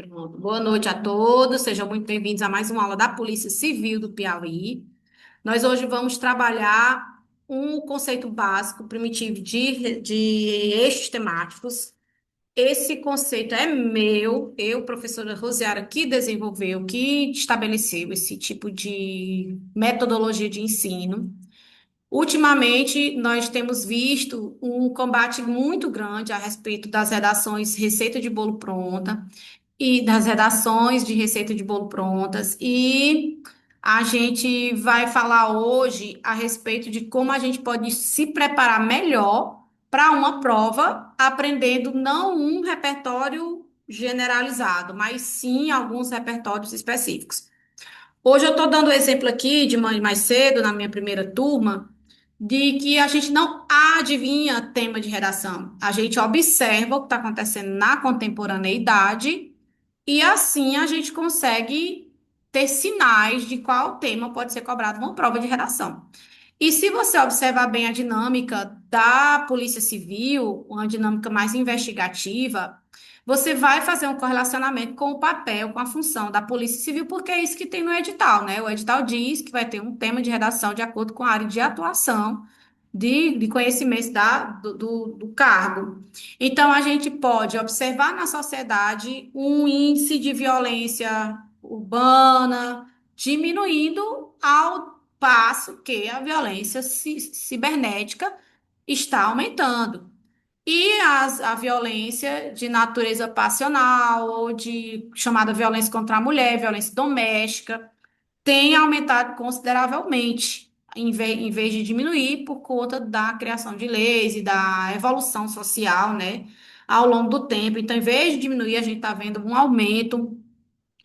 Pronto. Boa noite a todos, sejam muito bem-vindos a mais uma aula da Polícia Civil do Piauí. Nós hoje vamos trabalhar um conceito básico, primitivo de eixos temáticos. Esse conceito é meu, eu, professora Rosiara, que desenvolveu, que estabeleceu esse tipo de metodologia de ensino. Ultimamente, nós temos visto um combate muito grande a respeito das redações Receita de Bolo Pronta e das redações de receita de bolo prontas. E a gente vai falar hoje a respeito de como a gente pode se preparar melhor para uma prova, aprendendo não um repertório generalizado, mas sim alguns repertórios específicos. Hoje eu estou dando o exemplo aqui de manhã mais cedo, na minha primeira turma, de que a gente não adivinha tema de redação. A gente observa o que está acontecendo na contemporaneidade e assim a gente consegue ter sinais de qual tema pode ser cobrado numa prova de redação. E se você observar bem a dinâmica da Polícia Civil, uma dinâmica mais investigativa, você vai fazer um correlacionamento com o papel, com a função da Polícia Civil, porque é isso que tem no edital, né? O edital diz que vai ter um tema de redação de acordo com a área de atuação de conhecimentos do cargo. Então, a gente pode observar na sociedade um índice de violência urbana diminuindo ao passo que a violência cibernética está aumentando. E a violência de natureza passional, ou de chamada violência contra a mulher, violência doméstica, tem aumentado consideravelmente, em vez de diminuir, por conta da criação de leis e da evolução social, né, ao longo do tempo. Então, em vez de diminuir, a gente está vendo um aumento,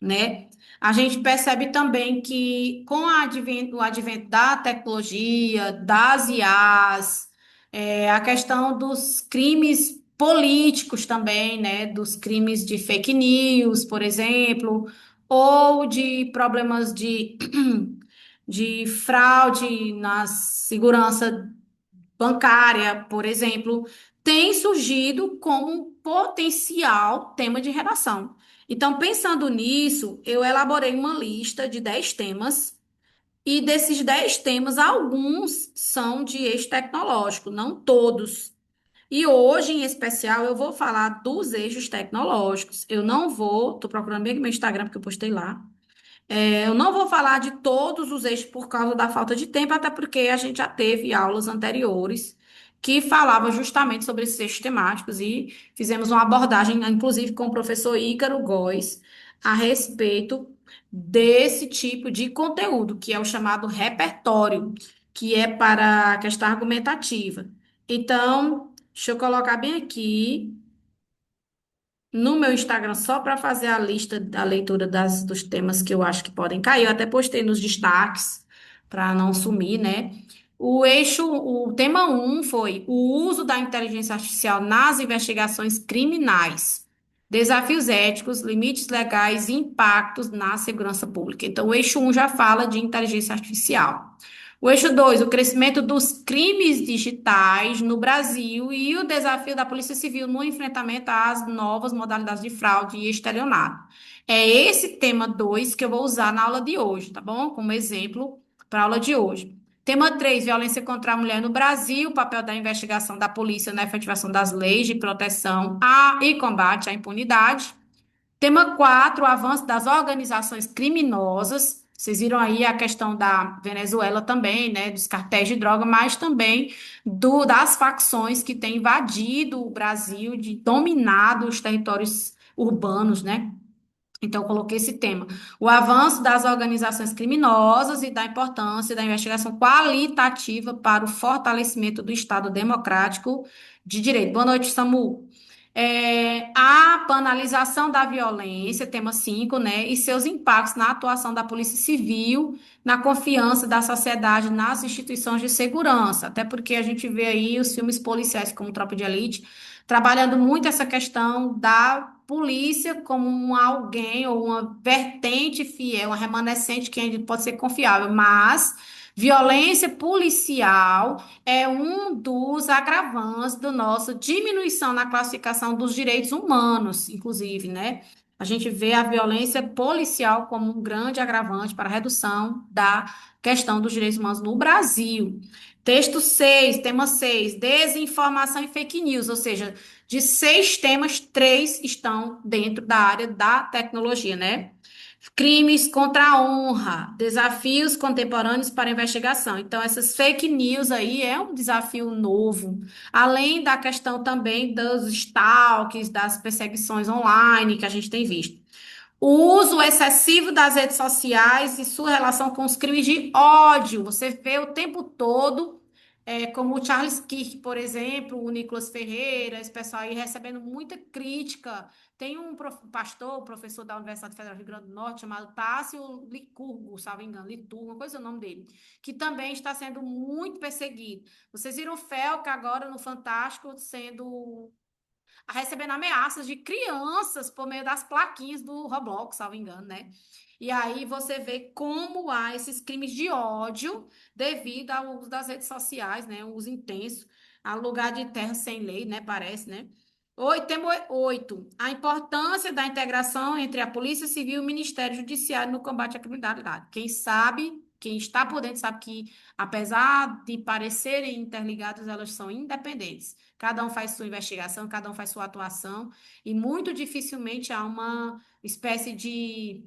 né? A gente percebe também que com o advento da tecnologia, das IAs, a questão dos crimes políticos também, né? Dos crimes de fake news, por exemplo, ou de problemas de fraude na segurança bancária, por exemplo, tem surgido como um potencial tema de redação. Então, pensando nisso, eu elaborei uma lista de 10 temas, e desses 10 temas, alguns são de eixo tecnológico, não todos. E hoje, em especial, eu vou falar dos eixos tecnológicos. Eu não vou, estou procurando bem no meu Instagram, porque eu postei lá. Eu não vou falar de todos os eixos por causa da falta de tempo, até porque a gente já teve aulas anteriores que falavam justamente sobre esses eixos temáticos e fizemos uma abordagem, inclusive com o professor Ícaro Góes, a respeito desse tipo de conteúdo, que é o chamado repertório, que é para a questão argumentativa. Então, deixa eu colocar bem aqui no meu Instagram só para fazer a lista da leitura dos temas que eu acho que podem cair. Eu até postei nos destaques para não sumir, né? O tema um foi o uso da inteligência artificial nas investigações criminais, desafios éticos, limites legais e impactos na segurança pública. Então, o eixo um já fala de inteligência artificial. O eixo 2, o crescimento dos crimes digitais no Brasil e o desafio da Polícia Civil no enfrentamento às novas modalidades de fraude e estelionato. É esse tema 2 que eu vou usar na aula de hoje, tá bom? Como exemplo para a aula de hoje. Tema 3, violência contra a mulher no Brasil, o papel da investigação da polícia na efetivação das leis de proteção e combate à impunidade. Tema 4, o avanço das organizações criminosas. Vocês viram aí a questão da Venezuela também, né, dos cartéis de droga, mas também das facções que têm invadido o Brasil, de dominado os territórios urbanos, né? Então, eu coloquei esse tema. O avanço das organizações criminosas e da importância da investigação qualitativa para o fortalecimento do Estado democrático de direito. Boa noite, Samu. A banalização da violência, tema 5, né, e seus impactos na atuação da Polícia Civil, na confiança da sociedade nas instituições de segurança, até porque a gente vê aí os filmes policiais como Tropa de Elite, trabalhando muito essa questão da polícia como alguém ou uma vertente fiel, uma remanescente que ainda pode ser confiável, mas violência policial é um dos agravantes da nossa diminuição na classificação dos direitos humanos, inclusive, né? A gente vê a violência policial como um grande agravante para a redução da questão dos direitos humanos no Brasil. Texto 6, tema 6, desinformação e fake news, ou seja, de 6 temas, 3 estão dentro da área da tecnologia, né? Crimes contra a honra, desafios contemporâneos para investigação. Então, essas fake news aí é um desafio novo, além da questão também dos stalks, das perseguições online que a gente tem visto. O uso excessivo das redes sociais e sua relação com os crimes de ódio. Você vê o tempo todo, como o Charles Kirk, por exemplo, o Nicolas Ferreira, esse pessoal aí recebendo muita crítica. Tem um pastor, professor da Universidade Federal do Rio Grande do Norte, chamado Tássio Licurgo, salvo engano, Liturgo, uma coisa é o nome dele, que também está sendo muito perseguido. Vocês viram o Felca agora no Fantástico sendo recebendo ameaças de crianças por meio das plaquinhas do Roblox, salvo engano, né? E aí você vê como há esses crimes de ódio devido ao uso das redes sociais, né? O uso intenso, a lugar de terra sem lei, né? Parece, né? Tema 8. A importância da integração entre a Polícia Civil e o Ministério Judiciário no combate à criminalidade. Quem sabe, quem está por dentro, sabe que, apesar de parecerem interligadas, elas são independentes. Cada um faz sua investigação, cada um faz sua atuação, e muito dificilmente há uma espécie de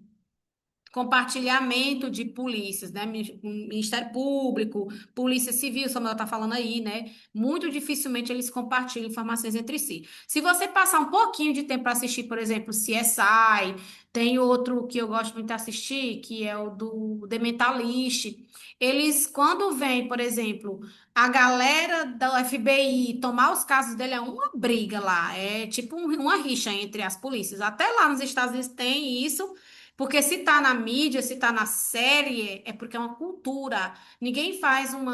compartilhamento de polícias, né? Ministério Público, Polícia Civil, Samuel está falando aí, né? Muito dificilmente eles compartilham informações entre si. Se você passar um pouquinho de tempo para assistir, por exemplo, CSI, tem outro que eu gosto muito de assistir, que é o do The Mentalist. Eles, quando vem, por exemplo, a galera do FBI tomar os casos dele, é uma briga lá, é tipo uma rixa entre as polícias. Até lá nos Estados Unidos tem isso. Porque se tá na mídia, se tá na série, é porque é uma cultura. Ninguém faz um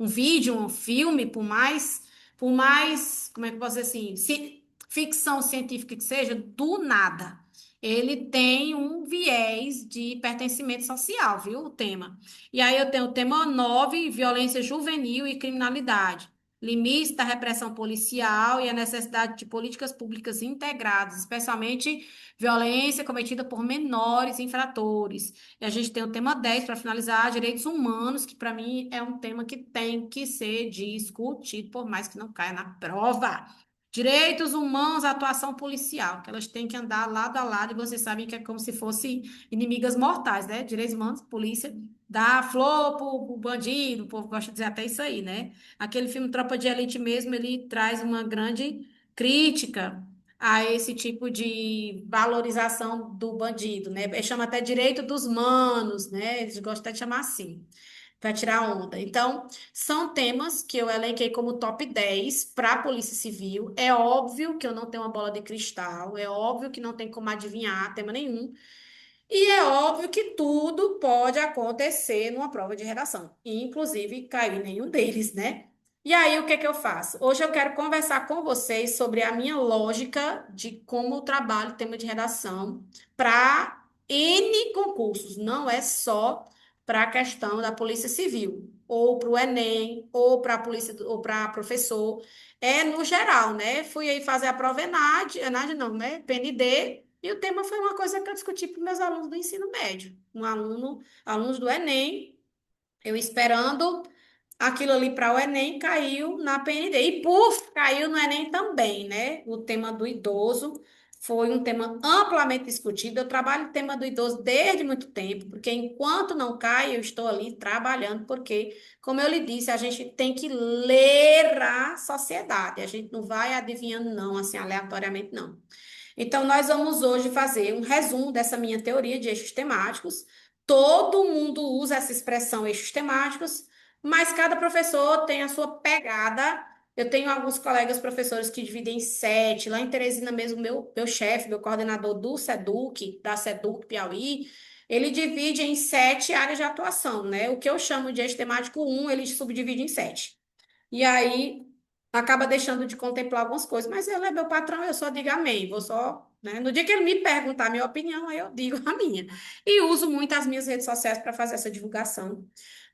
vídeo, um filme, como é que eu posso dizer assim, ficção científica que seja, do nada. Ele tem um viés de pertencimento social, viu? O tema. E aí eu tenho o tema 9, violência juvenil e criminalidade. Limites da repressão policial e a necessidade de políticas públicas integradas, especialmente violência cometida por menores infratores. E a gente tem o tema 10 para finalizar, direitos humanos, que para mim é um tema que tem que ser discutido, por mais que não caia na prova. Direitos humanos, atuação policial, que elas têm que andar lado a lado, e vocês sabem que é como se fossem inimigas mortais, né? Direitos humanos, polícia, dá flor pro bandido, o povo gosta de dizer até isso aí, né? Aquele filme Tropa de Elite mesmo, ele traz uma grande crítica a esse tipo de valorização do bandido, né? Chama até direito dos manos, né? Eles gostam até de chamar assim, para tirar onda. Então, são temas que eu elenquei como top 10 para a Polícia Civil. É óbvio que eu não tenho uma bola de cristal, é óbvio que não tem como adivinhar tema nenhum, e é óbvio que tudo pode acontecer numa prova de redação, inclusive cair em nenhum deles, né? E aí, o que é que eu faço? Hoje eu quero conversar com vocês sobre a minha lógica de como eu trabalho o tema de redação para N concursos, não é só para a questão da Polícia Civil, ou para o Enem, ou para a polícia, ou para professor, é no geral, né? Fui aí fazer a prova ENAD não, né? PND, e o tema foi uma coisa que eu discuti com meus alunos do ensino médio. Alunos do Enem, eu esperando aquilo ali para o Enem, caiu na PND. E, puf, caiu no Enem também, né? O tema do idoso foi um tema amplamente discutido. Eu trabalho o tema do idoso desde muito tempo, porque enquanto não cai, eu estou ali trabalhando, porque, como eu lhe disse, a gente tem que ler a sociedade. A gente não vai adivinhando, não, assim, aleatoriamente, não. Então, nós vamos hoje fazer um resumo dessa minha teoria de eixos temáticos. Todo mundo usa essa expressão eixos temáticos, mas cada professor tem a sua pegada. Eu tenho alguns colegas professores que dividem em 7. Lá em Teresina mesmo, meu chefe, meu coordenador do SEDUC, da SEDUC Piauí, ele divide em 7 áreas de atuação, né? O que eu chamo de eixo temático 1, ele subdivide em 7. E aí acaba deixando de contemplar algumas coisas, mas ele é meu patrão, eu só digo amém, vou só, né? No dia que ele me perguntar a minha opinião, aí eu digo a minha. E uso muito as minhas redes sociais para fazer essa divulgação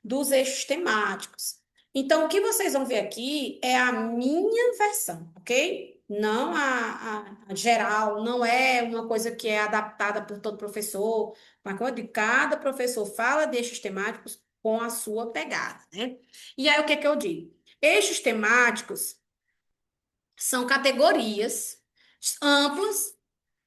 dos eixos temáticos. Então, o que vocês vão ver aqui é a minha versão, ok? não a geral, não é uma coisa que é adaptada por todo professor, mas quando cada professor fala de eixos temáticos com a sua pegada, né? E aí o que é que eu digo? Eixos temáticos são categorias amplas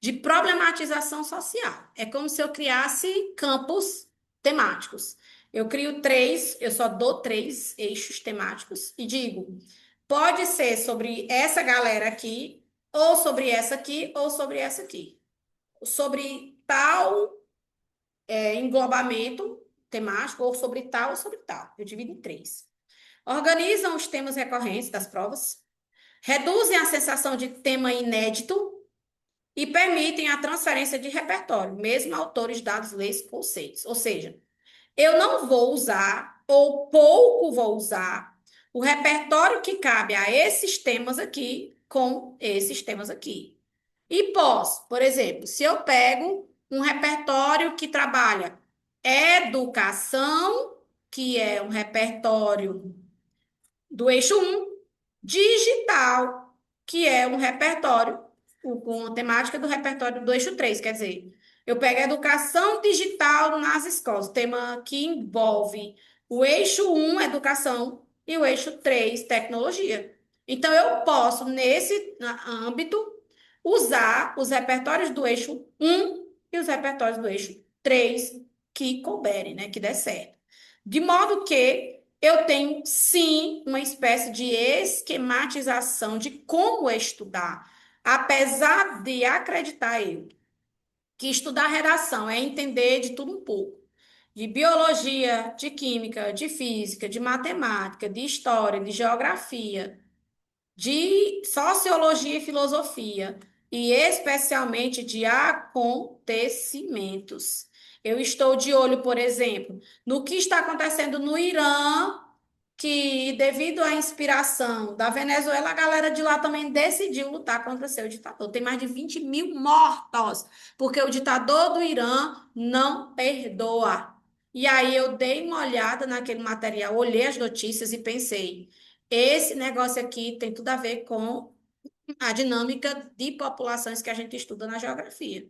de problematização social. É como se eu criasse campos temáticos. Eu crio três, eu só dou três eixos temáticos e digo, pode ser sobre essa galera aqui, ou sobre essa aqui, ou sobre essa aqui. Sobre tal englobamento temático, ou sobre tal, ou sobre tal. Eu divido em três. Organizam os temas recorrentes das provas, reduzem a sensação de tema inédito e permitem a transferência de repertório, mesmo autores, dados, leis, conceitos. Ou seja, eu não vou usar, ou pouco vou usar, o repertório que cabe a esses temas aqui com esses temas aqui. E posso, por exemplo, se eu pego um repertório que trabalha educação, que é um repertório do eixo um, digital, que é um repertório com a temática do repertório do eixo 3, quer dizer, eu pego a educação digital nas escolas, tema que envolve o eixo um, educação, e o eixo 3, tecnologia. Então, eu posso, nesse âmbito, usar os repertórios do eixo um e os repertórios do eixo 3 que couberem, né, que der certo. De modo que eu tenho, sim, uma espécie de esquematização de como estudar, apesar de acreditar eu que estudar redação é entender de tudo um pouco. De biologia, de química, de física, de matemática, de história, de geografia, de sociologia e filosofia, e especialmente de acontecimentos. Eu estou de olho, por exemplo, no que está acontecendo no Irã, que, devido à inspiração da Venezuela, a galera de lá também decidiu lutar contra seu ditador. Tem mais de 20 mil mortos, porque o ditador do Irã não perdoa. E aí eu dei uma olhada naquele material, olhei as notícias e pensei, esse negócio aqui tem tudo a ver com a dinâmica de populações que a gente estuda na geografia.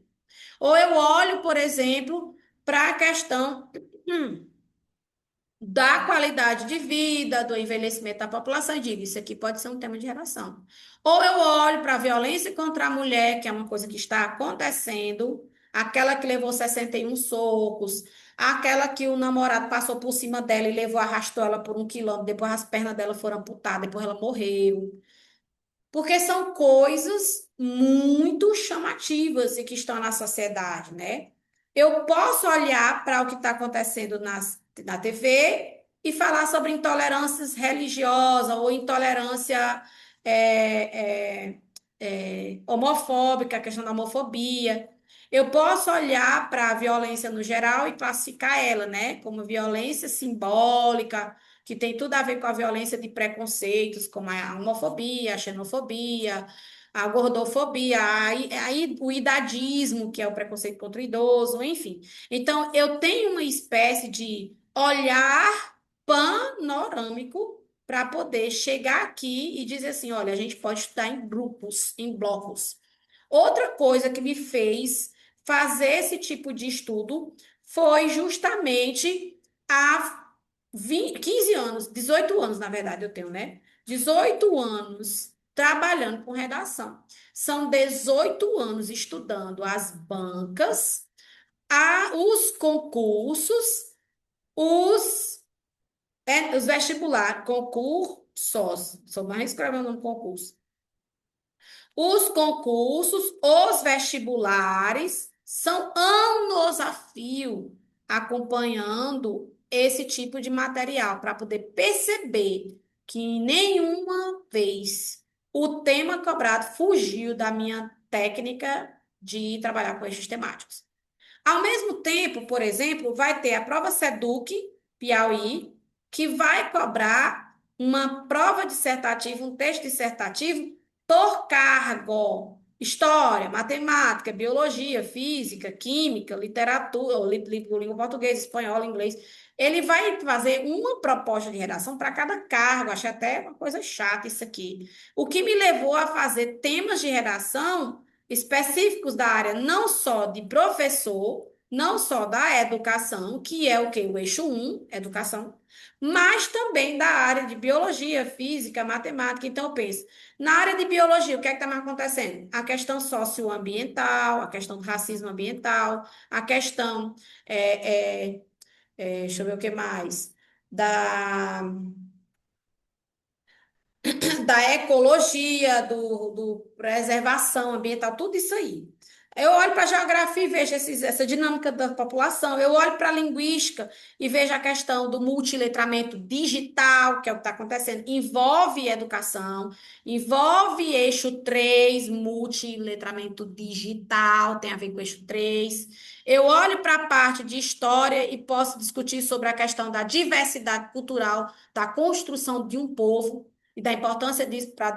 Ou eu olho, por exemplo, para a questão da qualidade de vida, do envelhecimento da população, e digo, isso aqui pode ser um tema de redação. Ou eu olho para a violência contra a mulher, que é uma coisa que está acontecendo, aquela que levou 61 socos, aquela que o namorado passou por cima dela e levou, arrastou ela por 1 quilômetro, depois as pernas dela foram amputadas, depois ela morreu. Porque são coisas muito chamativas e que estão na sociedade, né? Eu posso olhar para o que está acontecendo na TV e falar sobre intolerâncias religiosas ou intolerância homofóbica, a questão da homofobia. Eu posso olhar para a violência no geral e classificar ela, né, como violência simbólica, que tem tudo a ver com a violência de preconceitos, como a homofobia, a xenofobia, a gordofobia, aí o idadismo, que é o preconceito contra o idoso, enfim. Então, eu tenho uma espécie de olhar panorâmico para poder chegar aqui e dizer assim, olha, a gente pode estudar em grupos, em blocos. Outra coisa que me fez fazer esse tipo de estudo foi justamente há 15 anos, 18 anos, na verdade, eu tenho, né? 18 anos trabalhando com redação. São 18 anos estudando as bancas, os concursos, os vestibulares, concursos, sou mais escrevendo no concurso. Os concursos, os vestibulares, são anos a fio acompanhando esse tipo de material para poder perceber que nenhuma vez o tema cobrado fugiu da minha técnica de trabalhar com eixos temáticos. Ao mesmo tempo, por exemplo, vai ter a prova SEDUC Piauí, que vai cobrar uma prova dissertativa, um texto dissertativo por cargo. História, matemática, biologia, física, química, literatura, ou língua portuguesa, espanhol, inglês. Ele vai fazer uma proposta de redação para cada cargo. Achei até uma coisa chata isso aqui. O que me levou a fazer temas de redação específicos da área, não só de professor, não só da educação, que é o que? O eixo um, educação, mas também da área de biologia, física, matemática. Então, eu penso. Na área de biologia, o que é que está mais acontecendo? A questão socioambiental, a questão do racismo ambiental, a questão, deixa eu ver o que mais, da da ecologia, do preservação ambiental, tudo isso aí. Eu olho para a geografia e vejo essa dinâmica da população. Eu olho para a linguística e vejo a questão do multiletramento digital, que é o que está acontecendo. Envolve educação, envolve eixo 3 multiletramento digital, tem a ver com o eixo 3. Eu olho para a parte de história e posso discutir sobre a questão da diversidade cultural, da construção de um povo e da importância disso para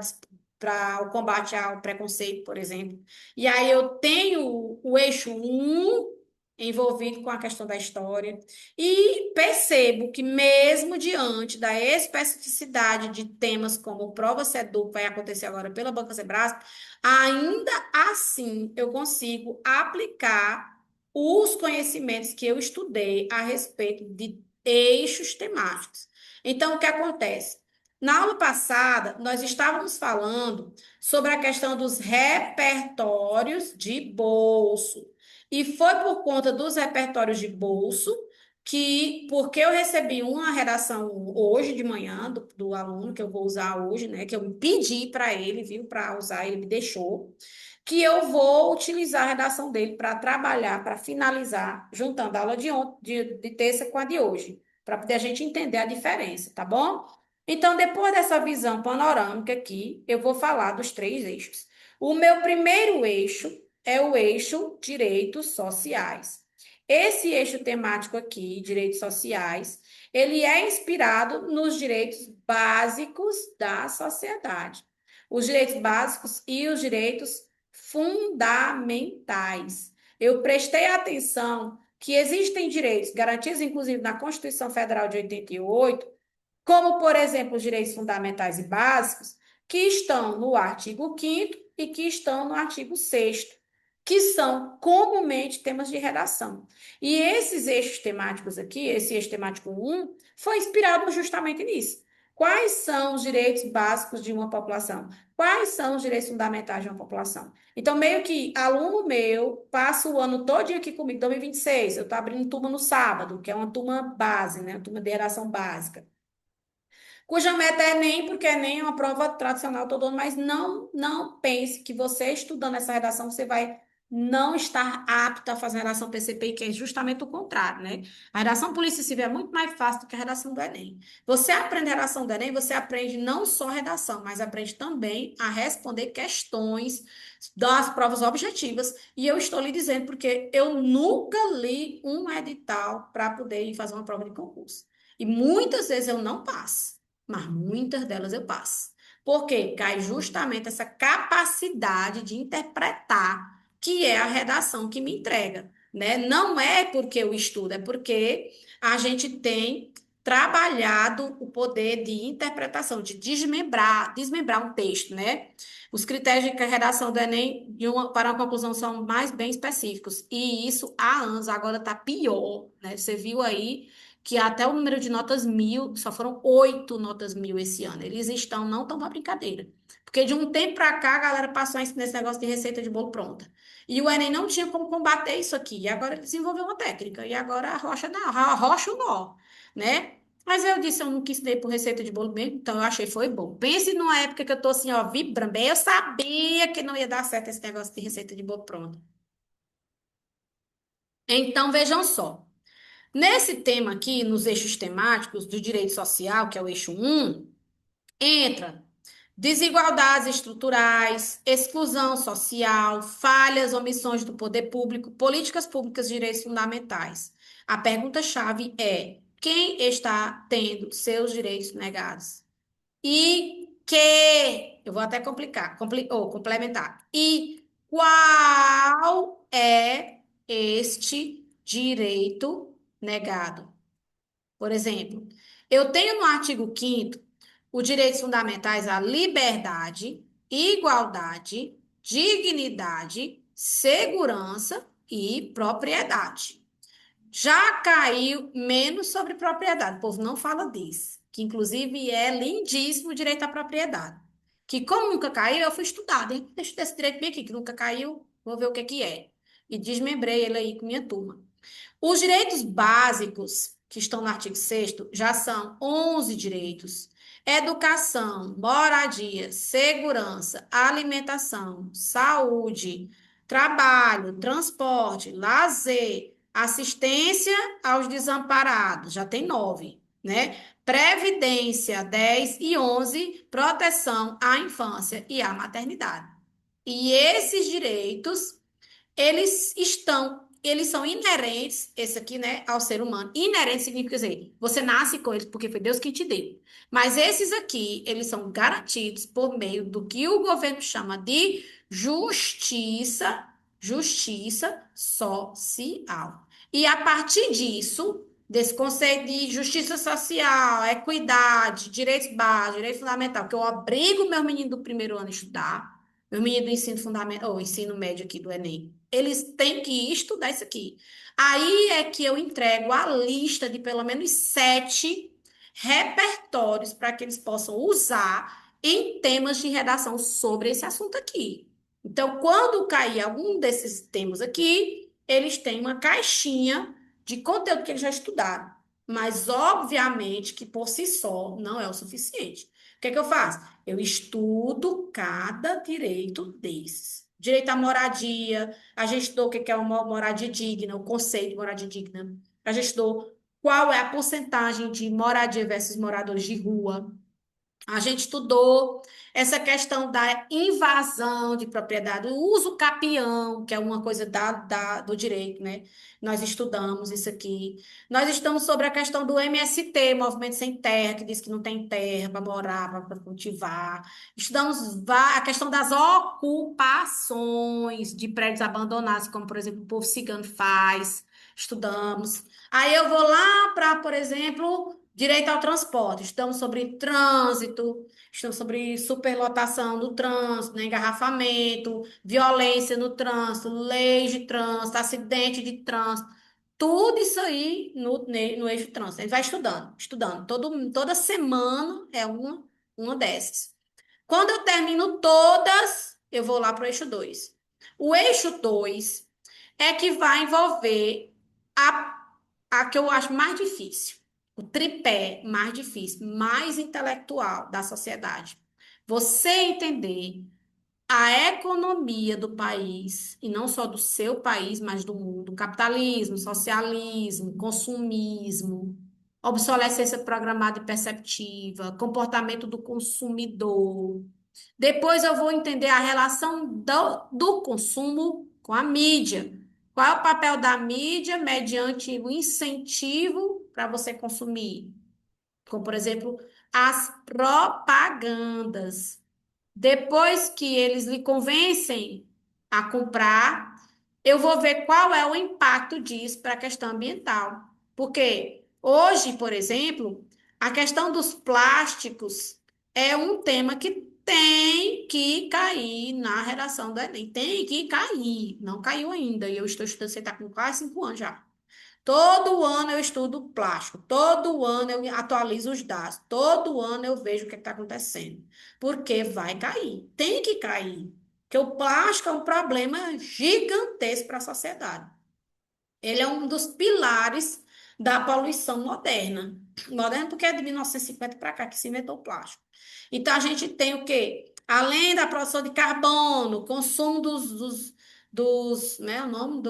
o combate ao preconceito, por exemplo. E aí eu tenho o eixo um envolvido com a questão da história e percebo que mesmo diante da especificidade de temas como prova SEDU, que vai acontecer agora pela Banca Sebrasp, ainda assim eu consigo aplicar os conhecimentos que eu estudei a respeito de eixos temáticos. Então, o que acontece? Na aula passada, nós estávamos falando sobre a questão dos repertórios de bolso. E foi por conta dos repertórios de bolso que, porque eu recebi uma redação hoje de manhã do aluno que eu vou usar hoje, né? Que eu pedi para ele, viu, para usar, ele me deixou, que eu vou utilizar a redação dele para trabalhar, para finalizar, juntando a aula de, ontem, de terça com a de hoje, para poder a gente entender a diferença, tá bom? Então, depois dessa visão panorâmica aqui, eu vou falar dos três eixos. O meu primeiro eixo é o eixo direitos sociais. Esse eixo temático aqui, direitos sociais, ele é inspirado nos direitos básicos da sociedade. Os direitos básicos e os direitos fundamentais. Eu prestei atenção que existem direitos garantidos, inclusive, na Constituição Federal de 88, como, por exemplo, os direitos fundamentais e básicos, que estão no artigo 5º e que estão no artigo 6º, que são comumente temas de redação. E esses eixos temáticos aqui, esse eixo temático 1, foi inspirado justamente nisso. Quais são os direitos básicos de uma população? Quais são os direitos fundamentais de uma população? Então, meio que aluno meu passa o ano todo aqui comigo, 2026, eu estou abrindo turma no sábado, que é uma turma base, né? Uma turma de redação básica cuja meta é Enem, porque Enem é uma prova tradicional todo ano, mas não pense que você estudando essa redação, você vai não estar apto a fazer a redação PCP, que é justamente o contrário, né? A redação Polícia Civil é muito mais fácil do que a redação do Enem. Você aprende a redação do Enem, você aprende não só a redação, mas aprende também a responder questões das provas objetivas. E eu estou lhe dizendo porque eu nunca li um edital para poder ir fazer uma prova de concurso. E muitas vezes eu não passo, mas muitas delas eu passo. Porque cai justamente essa capacidade de interpretar, que é a redação que me entrega, né? Não é porque eu estudo, é porque a gente tem trabalhado o poder de interpretação, de desmembrar um texto, né? Os critérios de redação do Enem para uma conclusão são mais bem específicos. E isso há anos, agora está pior, né? Você viu aí que até o número de notas 1.000, só foram 8 notas 1.000 esse ano. Eles não estão para brincadeira. Porque de um tempo para cá, a galera passou nesse negócio de receita de bolo pronta. E o Enem não tinha como combater isso aqui. E agora ele desenvolveu uma técnica. E agora arrocha o nó, né? Mas eu disse, eu não quis dar por receita de bolo mesmo, então eu achei foi bom. Pense numa época que eu tô assim, ó, vibrando. Bem, eu sabia que não ia dar certo esse negócio de receita de bolo pronta. Então, vejam só. Nesse tema aqui, nos eixos temáticos do direito social, que é o eixo um, entra desigualdades estruturais, exclusão social, falhas, omissões do poder público, políticas públicas de direitos fundamentais. A pergunta-chave é: quem está tendo seus direitos negados? E que, eu vou até complementar, e é este direito negado? Por exemplo, eu tenho no artigo 5º os direitos fundamentais à liberdade, igualdade, dignidade, segurança e propriedade. Já caiu menos sobre propriedade. O povo não fala disso. Que, inclusive, é lindíssimo o direito à propriedade. Que, como nunca caiu, eu fui estudar. Deixa esse direito bem aqui, que nunca caiu. Vou ver o que é. E desmembrei ele aí com minha turma. Os direitos básicos, que estão no artigo 6º, já são 11 direitos. Educação, moradia, segurança, alimentação, saúde, trabalho, transporte, lazer, assistência aos desamparados, já tem 9, né? Previdência, 10 e 11, proteção à infância e à maternidade. E esses direitos eles são inerentes, esse aqui, né, ao ser humano. Inerente significa dizer, você nasce com eles porque foi Deus que te deu. Mas esses aqui, eles são garantidos por meio do que o governo chama de justiça social. E a partir disso, desse conceito de justiça social, equidade, direitos básicos, direito fundamental, que eu obrigo meu menino do primeiro ano a estudar, meu menino do ensino fundamental, ou ensino médio aqui do Enem, eles têm que estudar isso aqui. Aí é que eu entrego a lista de pelo menos 7 repertórios para que eles possam usar em temas de redação sobre esse assunto aqui. Então, quando cair algum desses temas aqui, eles têm uma caixinha de conteúdo que eles já estudaram. Mas, obviamente, que por si só não é o suficiente. O que é que eu faço? Eu estudo cada direito desses. Direito à moradia, a gente estudou o que é uma moradia digna, o conceito de moradia digna. A gente estudou qual é a porcentagem de moradia versus moradores de rua. A gente estudou essa questão da invasão de propriedade, o uso capião, que é uma coisa do direito, né? Nós estudamos isso aqui. Nós estamos sobre a questão do MST, Movimento Sem Terra, que diz que não tem terra para morar, para cultivar. Estudamos a questão das ocupações de prédios abandonados, como, por exemplo, o povo cigano faz. Estudamos. Aí eu vou lá para, por exemplo, direito ao transporte. Estamos sobre trânsito, estamos sobre superlotação do trânsito, né, engarrafamento, violência no trânsito, leis de trânsito, acidente de trânsito. Tudo isso aí no eixo trânsito. A gente vai estudando, estudando. Toda semana é uma dessas. Quando eu termino todas, eu vou lá para o eixo 2. O eixo 2 é que vai envolver a que eu acho mais difícil, o tripé mais difícil, mais intelectual da sociedade. Você entender a economia do país, e não só do seu país, mas do mundo, capitalismo, socialismo, consumismo, obsolescência programada e perceptiva, comportamento do consumidor. Depois eu vou entender a relação do consumo com a mídia. Qual é o papel da mídia mediante o incentivo para você consumir? Como, por exemplo, as propagandas. Depois que eles lhe convencem a comprar, eu vou ver qual é o impacto disso para a questão ambiental. Porque hoje, por exemplo, a questão dos plásticos é um tema que tem que cair na redação do Enem. Tem que cair. Não caiu ainda. E eu estou estudando, você está com quase 5 anos já. Todo ano eu estudo plástico, todo ano eu atualizo os dados, todo ano eu vejo o que está acontecendo. Porque vai cair, tem que cair. Porque o plástico é um problema gigantesco para a sociedade. Ele é um dos pilares da poluição moderna. Moderna porque é de 1950 para cá que se inventou o plástico. Então a gente tem o quê? Além da produção de carbono, consumo né, o nome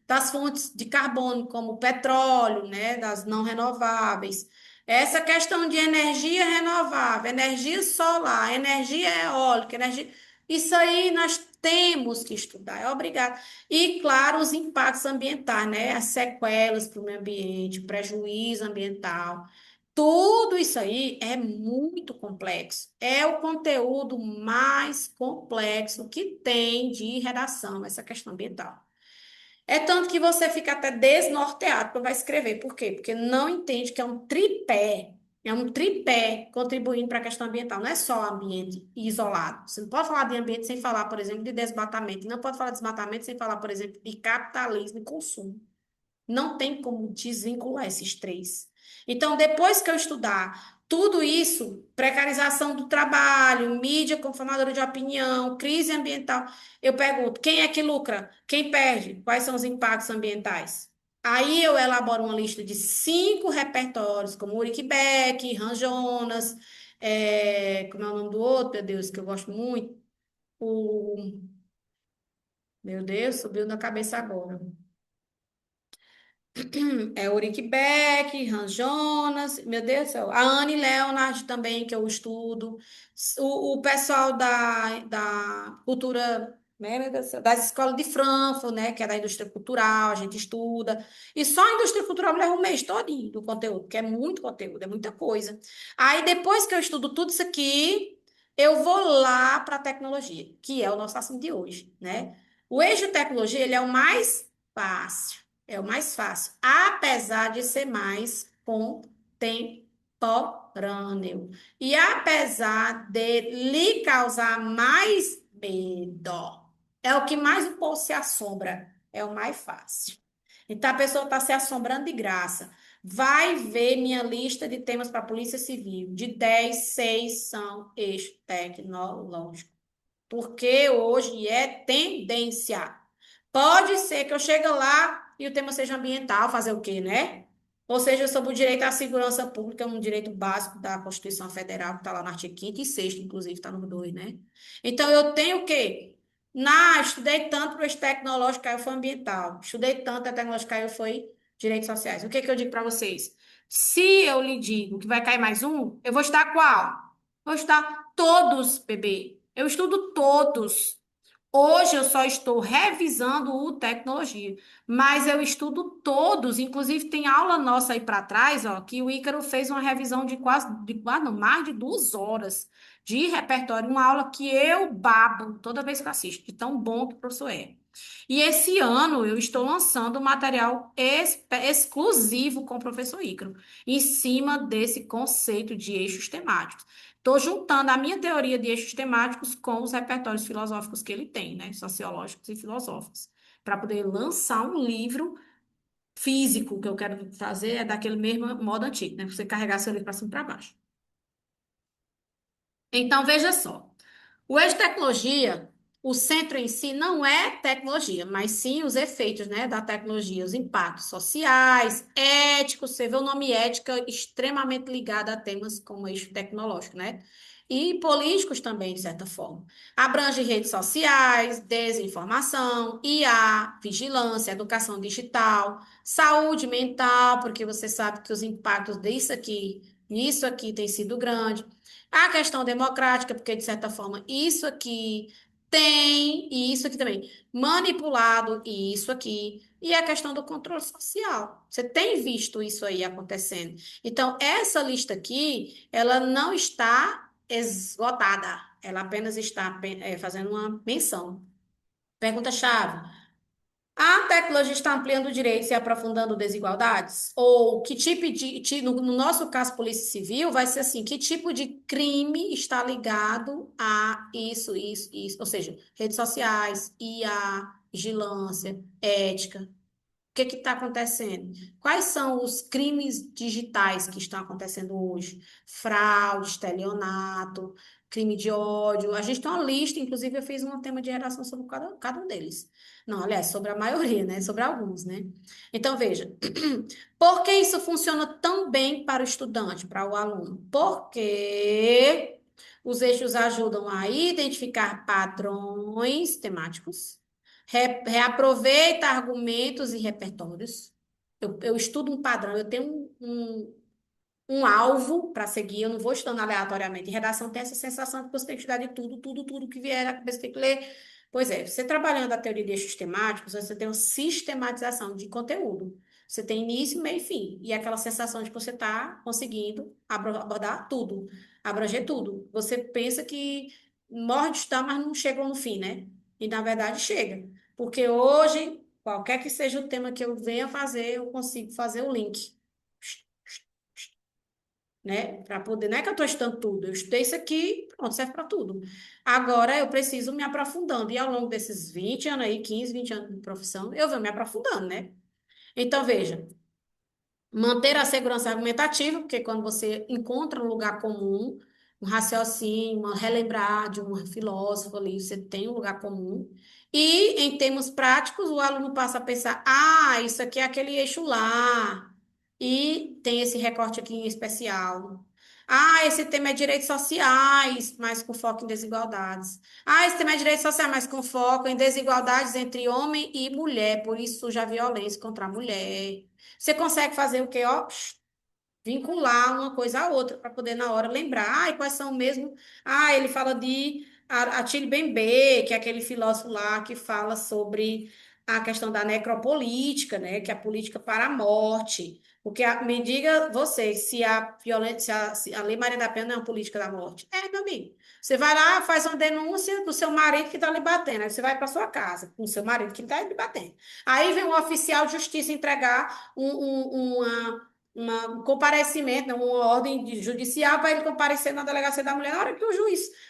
das fontes de carbono, como o petróleo, né, das não renováveis. Essa questão de energia renovável, energia solar, energia eólica, energia. Isso aí nós temos que estudar, é obrigado. E, claro, os impactos ambientais, né? As sequelas para o meio ambiente, o prejuízo ambiental. Tudo isso aí é muito complexo. É o conteúdo mais complexo que tem de redação, essa questão ambiental. É tanto que você fica até desnorteado quando vai escrever. Por quê? Porque não entende que é um tripé. É um tripé contribuindo para a questão ambiental. Não é só ambiente isolado. Você não pode falar de ambiente sem falar, por exemplo, de desmatamento. Não pode falar de desmatamento sem falar, por exemplo, de capitalismo e consumo. Não tem como desvincular esses três. Então, depois que eu estudar tudo isso, precarização do trabalho, mídia como formadora de opinião, crise ambiental, eu pergunto, quem é que lucra? Quem perde? Quais são os impactos ambientais? Aí eu elaboro uma lista de 5 repertórios, como Ulrich Beck, Hans Jonas, como é o nome do outro, meu Deus, que eu gosto muito? O, meu Deus, subiu na cabeça agora. É Ulrich Beck, Hans Jonas, meu Deus do céu. A Anne Leonard também, que eu estudo. O pessoal da cultura, né, meu Deus do céu, das escolas de Frankfurt, né, que é da indústria cultural, a gente estuda. E só a indústria cultural leva um mês todinho do conteúdo, porque é muito conteúdo, é muita coisa. Aí, depois que eu estudo tudo isso aqui, eu vou lá para a tecnologia, que é o nosso assunto de hoje, né? O eixo tecnologia, ele é o mais fácil. É o mais fácil, apesar de ser mais contemporâneo. E apesar de lhe causar mais medo, é o que mais o povo se assombra, é o mais fácil. Então a pessoa está se assombrando de graça. Vai ver minha lista de temas para a Polícia Civil. De 10, 6 são eixo tecnológico. Porque hoje é tendência. Pode ser que eu chegue lá e o tema seja ambiental, fazer o quê, né? Ou seja, sobre o direito à segurança pública, um direito básico da Constituição Federal, que está lá no artigo 5º e 6º, inclusive, está no 2, né? Então, eu tenho o quê? Estudei tanto para o tecnológico, caiu foi ambiental. Estudei tanto, a tecnológica caiu foi direitos sociais. O que que eu digo para vocês? Se eu lhe digo que vai cair mais um, eu vou estudar qual? Vou estudar todos, bebê. Eu estudo todos. Hoje eu só estou revisando o tecnologia, mas eu estudo todos. Inclusive, tem aula nossa aí para trás, ó, que o Ícaro fez uma revisão de quase não, mais de 2 horas de repertório, uma aula que eu babo toda vez que eu assisto, de tão bom que o professor é. E esse ano eu estou lançando um material exclusivo com o professor Ícaro, em cima desse conceito de eixos temáticos. Estou juntando a minha teoria de eixos temáticos com os repertórios filosóficos que ele tem, né? Sociológicos e filosóficos, para poder lançar um livro físico. Que eu quero fazer é daquele mesmo modo antigo, né? Você carregar seu livro para cima e para baixo. Então, veja só. O eixo tecnologia, o centro em si não é tecnologia, mas sim os efeitos, né, da tecnologia, os impactos sociais, éticos, você vê o nome ética extremamente ligado a temas como eixo tecnológico, né? E políticos também, de certa forma. Abrange redes sociais, desinformação, IA, vigilância, educação digital, saúde mental, porque você sabe que os impactos nisso aqui tem sido grande. A questão democrática, porque de certa forma isso aqui tem, e isso aqui também, manipulado, e isso aqui, e a questão do controle social. Você tem visto isso aí acontecendo. Então, essa lista aqui, ela não está esgotada, ela apenas está fazendo uma menção. Pergunta-chave. A tecnologia está ampliando direitos e aprofundando desigualdades? Ou que tipo no nosso caso, Polícia Civil, vai ser assim, que tipo de crime está ligado a isso? Ou seja, redes sociais, IA, vigilância, ética. O que está acontecendo? Quais são os crimes digitais que estão acontecendo hoje? Fraude, estelionato, crime de ódio. A gente tem uma lista, inclusive eu fiz um tema de redação sobre cada um deles. Não, aliás, sobre a maioria, né? Sobre alguns, né? Então, veja, por que isso funciona tão bem para o estudante, para o aluno? Porque os eixos ajudam a identificar padrões temáticos, reaproveita argumentos e repertórios. Eu estudo um padrão, eu tenho um alvo para seguir, eu não vou estudando aleatoriamente. Em redação tem essa sensação de que você tem que estudar de tudo que vier na cabeça, tem que ler. Pois é, você trabalhando a teoria de eixos temáticos, você tem uma sistematização de conteúdo. Você tem início, meio e fim. E é aquela sensação de que você está conseguindo abordar tudo, abranger tudo. Você pensa que morre de estudar, mas não chegou no fim, né? E na verdade chega. Porque hoje Qualquer que seja o tema que eu venha fazer, eu consigo fazer o link, né? Para poder. Não é que eu estou estudando tudo, eu estudei isso aqui, pronto, serve para tudo. Agora eu preciso me aprofundando. E ao longo desses 20 anos aí, 15, 20 anos de profissão, eu venho me aprofundando, né? Então, veja. Manter a segurança argumentativa, porque quando você encontra um lugar comum, um raciocínio, uma relembrar de um filósofo ali, você tem um lugar comum. E, em termos práticos, o aluno passa a pensar: ah, isso aqui é aquele eixo lá. E tem esse recorte aqui em especial. Ah, esse tema é direitos sociais, mas com foco em desigualdades. Ah, esse tema é direitos sociais, mas com foco em desigualdades entre homem e mulher, por isso surge a violência contra a mulher. Você consegue fazer o quê? Ó, vincular uma coisa à outra para poder na hora lembrar. Ah, e quais são mesmo? Ah, ele fala de Achille Mbembe, que é aquele filósofo lá que fala sobre a questão da necropolítica, né, que é a política para a morte. Porque me diga você se a violência, se a Lei Maria da Penha não é uma política da morte. É, meu amigo. Você vai lá, faz uma denúncia do seu marido que está lhe batendo. Aí você vai para sua casa com o seu marido que está lhe batendo. Aí vem um oficial de justiça entregar um comparecimento, né, uma ordem judicial para ele comparecer na delegacia da mulher. Na hora que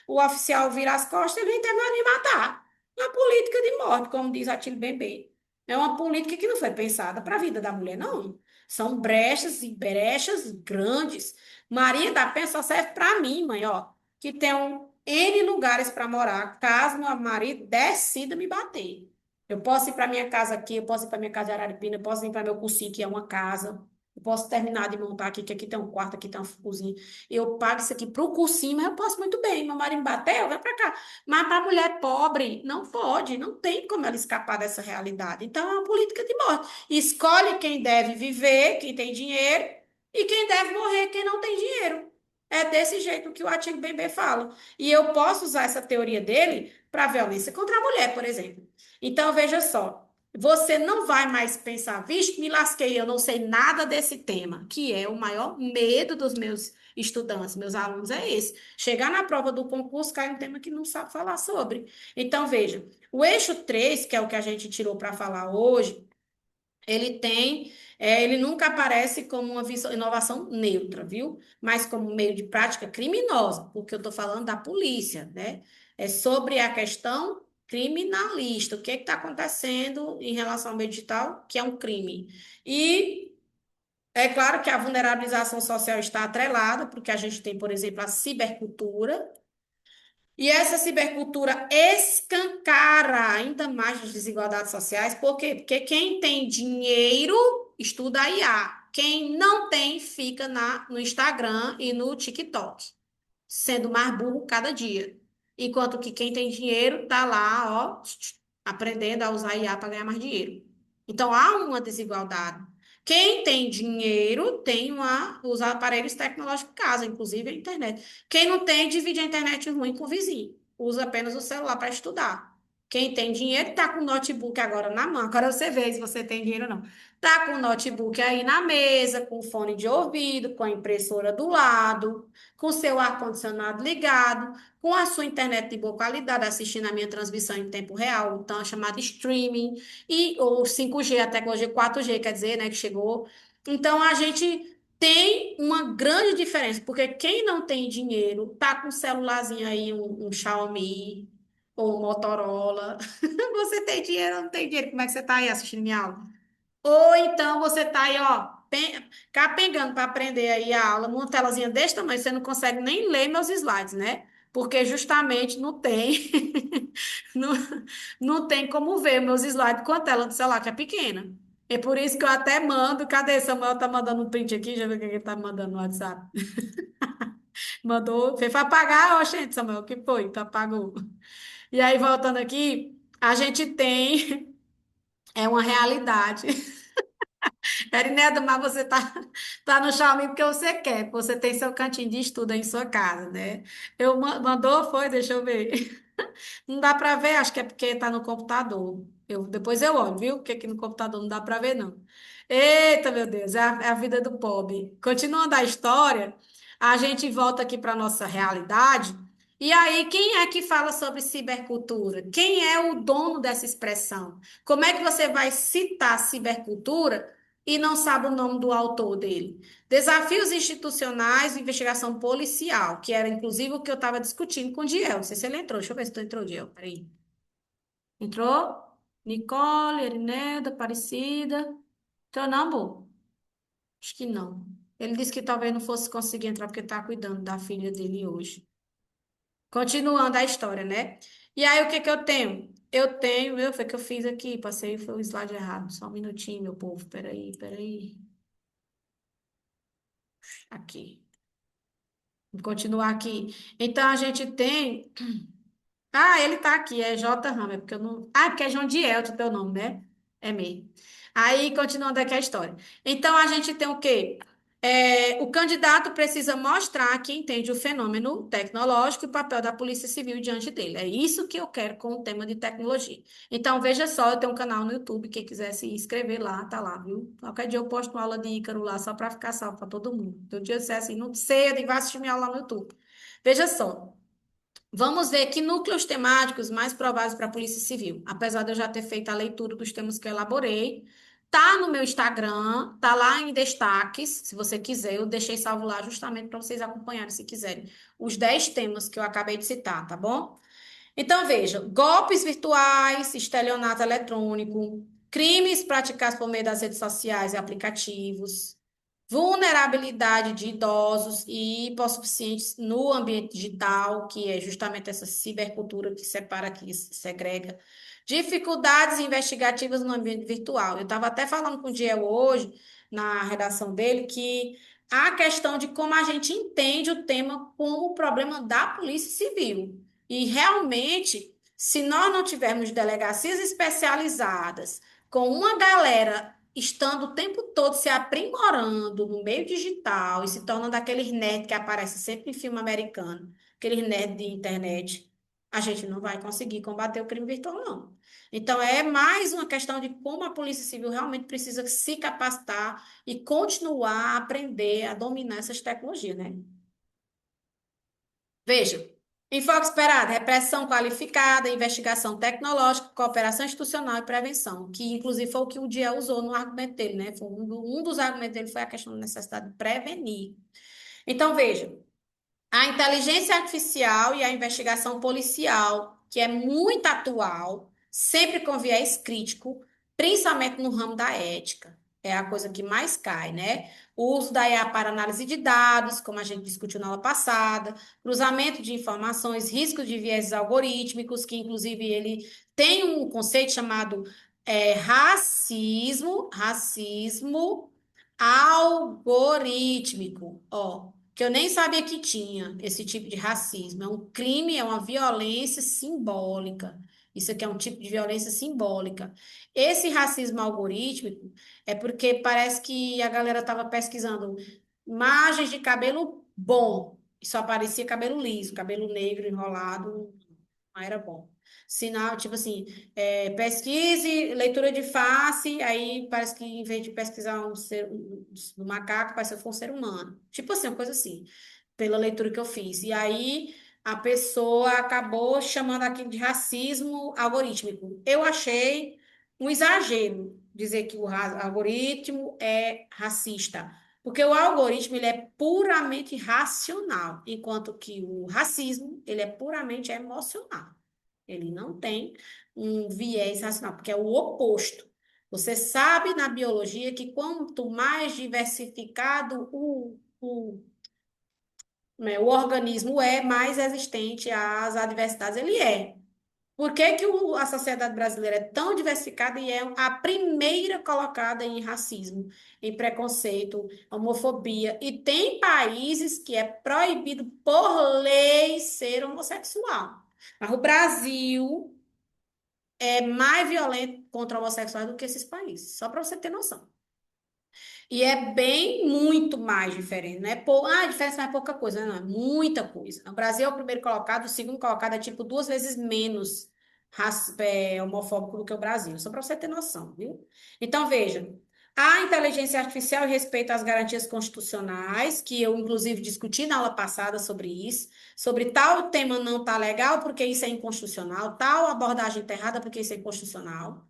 o oficial vira as costas, ele termina de matar. Uma política de morte, como diz Atílio Bembê. É uma política que não foi pensada para a vida da mulher, não. São brechas e brechas grandes. Maria da Penha só serve para mim, mãe, ó, que tem N lugares para morar, caso meu marido decida me bater. Eu posso ir para minha casa aqui, eu posso ir para minha casa de Araripina, eu posso ir para meu cursinho, que é uma casa. Eu posso terminar de montar aqui, que aqui tem um quarto, aqui tem uma cozinha. Eu pago isso aqui para o cursinho, mas eu posso muito bem. Meu marido bateu, vai para cá. Mas para a mulher pobre, não pode, não tem como ela escapar dessa realidade. Então, é uma política de morte. Escolhe quem deve viver, quem tem dinheiro, e quem deve morrer, quem não tem dinheiro. É desse jeito que o Artigo Bembê fala. E eu posso usar essa teoria dele para violência contra a mulher, por exemplo. Então, veja só. Você não vai mais pensar, vixe, me lasquei, eu não sei nada desse tema, que é o maior medo dos meus estudantes, meus alunos, é esse. Chegar na prova do concurso, cai um tema que não sabe falar sobre. Então, veja, o eixo 3 que é o que a gente tirou para falar hoje, ele nunca aparece como uma inovação neutra, viu? Mas como meio de prática criminosa, porque eu estou falando da polícia, né? É sobre a questão criminalista, o que está acontecendo em relação ao meio digital, que é um crime. E é claro que a vulnerabilização social está atrelada, porque a gente tem, por exemplo, a cibercultura, e essa cibercultura escancara ainda mais as desigualdades sociais. Por quê? Porque quem tem dinheiro estuda a IA. Quem não tem, fica no Instagram e no TikTok, sendo mais burro cada dia. Enquanto que quem tem dinheiro tá lá, ó, aprendendo a usar IA para ganhar mais dinheiro. Então há uma desigualdade. Quem tem dinheiro tem os aparelhos tecnológicos em casa, inclusive a internet. Quem não tem, divide a internet ruim com o vizinho. Usa apenas o celular para estudar. Quem tem dinheiro está com o notebook agora na mão. Agora você vê se você tem dinheiro ou não. Tá com o notebook aí na mesa, com o fone de ouvido, com a impressora do lado, com seu ar-condicionado ligado, com a sua internet de boa qualidade, assistindo a minha transmissão em tempo real, então a chamada streaming, e ou 5G, a tecnologia 4G, quer dizer, né, que chegou. Então a gente tem uma grande diferença, porque quem não tem dinheiro tá com um celularzinho aí, um Xiaomi ou um Motorola. Você tem dinheiro ou não tem dinheiro? Como é que você tá aí assistindo minha aula? Ou então você tá aí, ó, capengando para aprender aí a aula numa telazinha desse tamanho, você não consegue nem ler meus slides, né? Porque justamente não tem, não, não tem como ver meus slides com a tela do celular, que é pequena. É por isso que eu até mando. Cadê? Samuel tá mandando um print aqui, já viu o que ele tá mandando no WhatsApp. Mandou, fez para apagar, ó, gente, Samuel, o que foi? Tu apagou. E aí, voltando aqui, a gente tem, é uma realidade. Erinaldo, mas você tá no Xiaomi porque você quer, porque você tem seu cantinho de estudo aí em sua casa, né? Mandou, foi, deixa eu ver. Não dá para ver, acho que é porque tá no computador. Depois eu olho, viu? Porque aqui no computador não dá para ver, não. Eita, meu Deus, é a vida do pobre. Continuando a história, a gente volta aqui para nossa realidade E aí, quem é que fala sobre cibercultura? Quem é o dono dessa expressão? Como é que você vai citar cibercultura e não sabe o nome do autor dele? Desafios institucionais de investigação policial, que era inclusive o que eu estava discutindo com o Diel. Não sei se ele entrou. Deixa eu ver se tu entrou, Diel. Peraí. Entrou? Nicole, Erinelda, Aparecida. Entrou não, amor? Acho que não. Ele disse que talvez não fosse conseguir entrar porque está cuidando da filha dele hoje. Continuando a história, né? E aí, o que que eu tenho? Foi que eu fiz aqui, passei, foi o slide errado. Só um minutinho, meu povo. Peraí, peraí. Aqui. Vou continuar aqui. Então, a gente tem. Ah, ele tá aqui, é J. Hammer, porque eu não. Ah, porque é João Diel, o teu nome, né? É mesmo. Aí, continuando aqui a história. Então, a gente tem o quê? O candidato precisa mostrar que entende o fenômeno tecnológico e o papel da Polícia Civil diante dele. É isso que eu quero com o tema de tecnologia. Então, veja só, eu tenho um canal no YouTube, quem quiser se inscrever lá, tá lá, viu? Qualquer dia eu posto uma aula de Ícaro lá, só para ficar salvo para todo mundo. Então, um dia eu disser assim, não sei, eu digo, vai assistir minha aula lá no YouTube. Veja só. Vamos ver que núcleos temáticos mais prováveis para a Polícia Civil. Apesar de eu já ter feito a leitura dos temas que eu elaborei, tá no meu Instagram, tá lá em destaques, se você quiser, eu deixei salvo lá justamente para vocês acompanharem, se quiserem, os 10 temas que eu acabei de citar, tá bom? Então, veja, golpes virtuais, estelionato eletrônico, crimes praticados por meio das redes sociais e aplicativos, vulnerabilidade de idosos e hipossuficientes no ambiente digital, que é justamente essa cibercultura que separa, que segrega, dificuldades investigativas no ambiente virtual. Eu estava até falando com o Diel hoje, na redação dele, que a questão de como a gente entende o tema como o problema da Polícia Civil. E realmente, se nós não tivermos delegacias especializadas, com uma galera estando o tempo todo se aprimorando no meio digital e se tornando aqueles nerds que aparecem sempre em filme americano, aqueles nerds de internet, a gente não vai conseguir combater o crime virtual, não. Então, é mais uma questão de como a Polícia Civil realmente precisa se capacitar e continuar a aprender a dominar essas tecnologias, né? Veja, enfoque esperado, repressão qualificada, investigação tecnológica, cooperação institucional e prevenção, que inclusive foi o que o Dia usou no argumento dele, né? Foi um dos argumentos dele foi a questão da necessidade de prevenir. Então, veja, a inteligência artificial e a investigação policial, que é muito atual, sempre com viés crítico, principalmente no ramo da ética. É a coisa que mais cai, né? O uso da IA para análise de dados, como a gente discutiu na aula passada, cruzamento de informações, riscos de viés algorítmicos, que inclusive ele tem um conceito chamado racismo algorítmico. Ó, que eu nem sabia que tinha esse tipo de racismo. É um crime, é uma violência simbólica. Isso aqui é um tipo de violência simbólica. Esse racismo algorítmico é porque parece que a galera estava pesquisando imagens de cabelo bom, e só aparecia cabelo liso, cabelo negro enrolado, não era bom. Sinal, tipo assim, pesquise, leitura de face, aí parece que em vez de pesquisar um macaco, parece que foi um ser humano. Tipo assim, uma coisa assim, pela leitura que eu fiz. E aí a pessoa acabou chamando aquilo de racismo algorítmico. Eu achei um exagero dizer que o algoritmo é racista. Porque o algoritmo ele é puramente racional, enquanto que o racismo ele é puramente emocional. Ele não tem um viés racional, porque é o oposto. Você sabe na biologia que quanto mais diversificado o organismo é, mais resistente às adversidades ele é. Por que que a sociedade brasileira é tão diversificada e é a primeira colocada em racismo, em preconceito, homofobia? E tem países que é proibido por lei ser homossexual. Mas o Brasil é mais violento contra homossexuais do que esses países, só para você ter noção. E é bem muito mais diferente, não é a diferença não é pouca coisa, não, é muita coisa. O Brasil é o primeiro colocado, o segundo colocado é tipo 2 vezes menos homofóbico do que o Brasil, só para você ter noção, viu? Então, veja, A inteligência artificial respeita as garantias constitucionais, que eu, inclusive, discuti na aula passada sobre isso, sobre tal tema não tá legal porque isso é inconstitucional, tal abordagem tá errada porque isso é inconstitucional,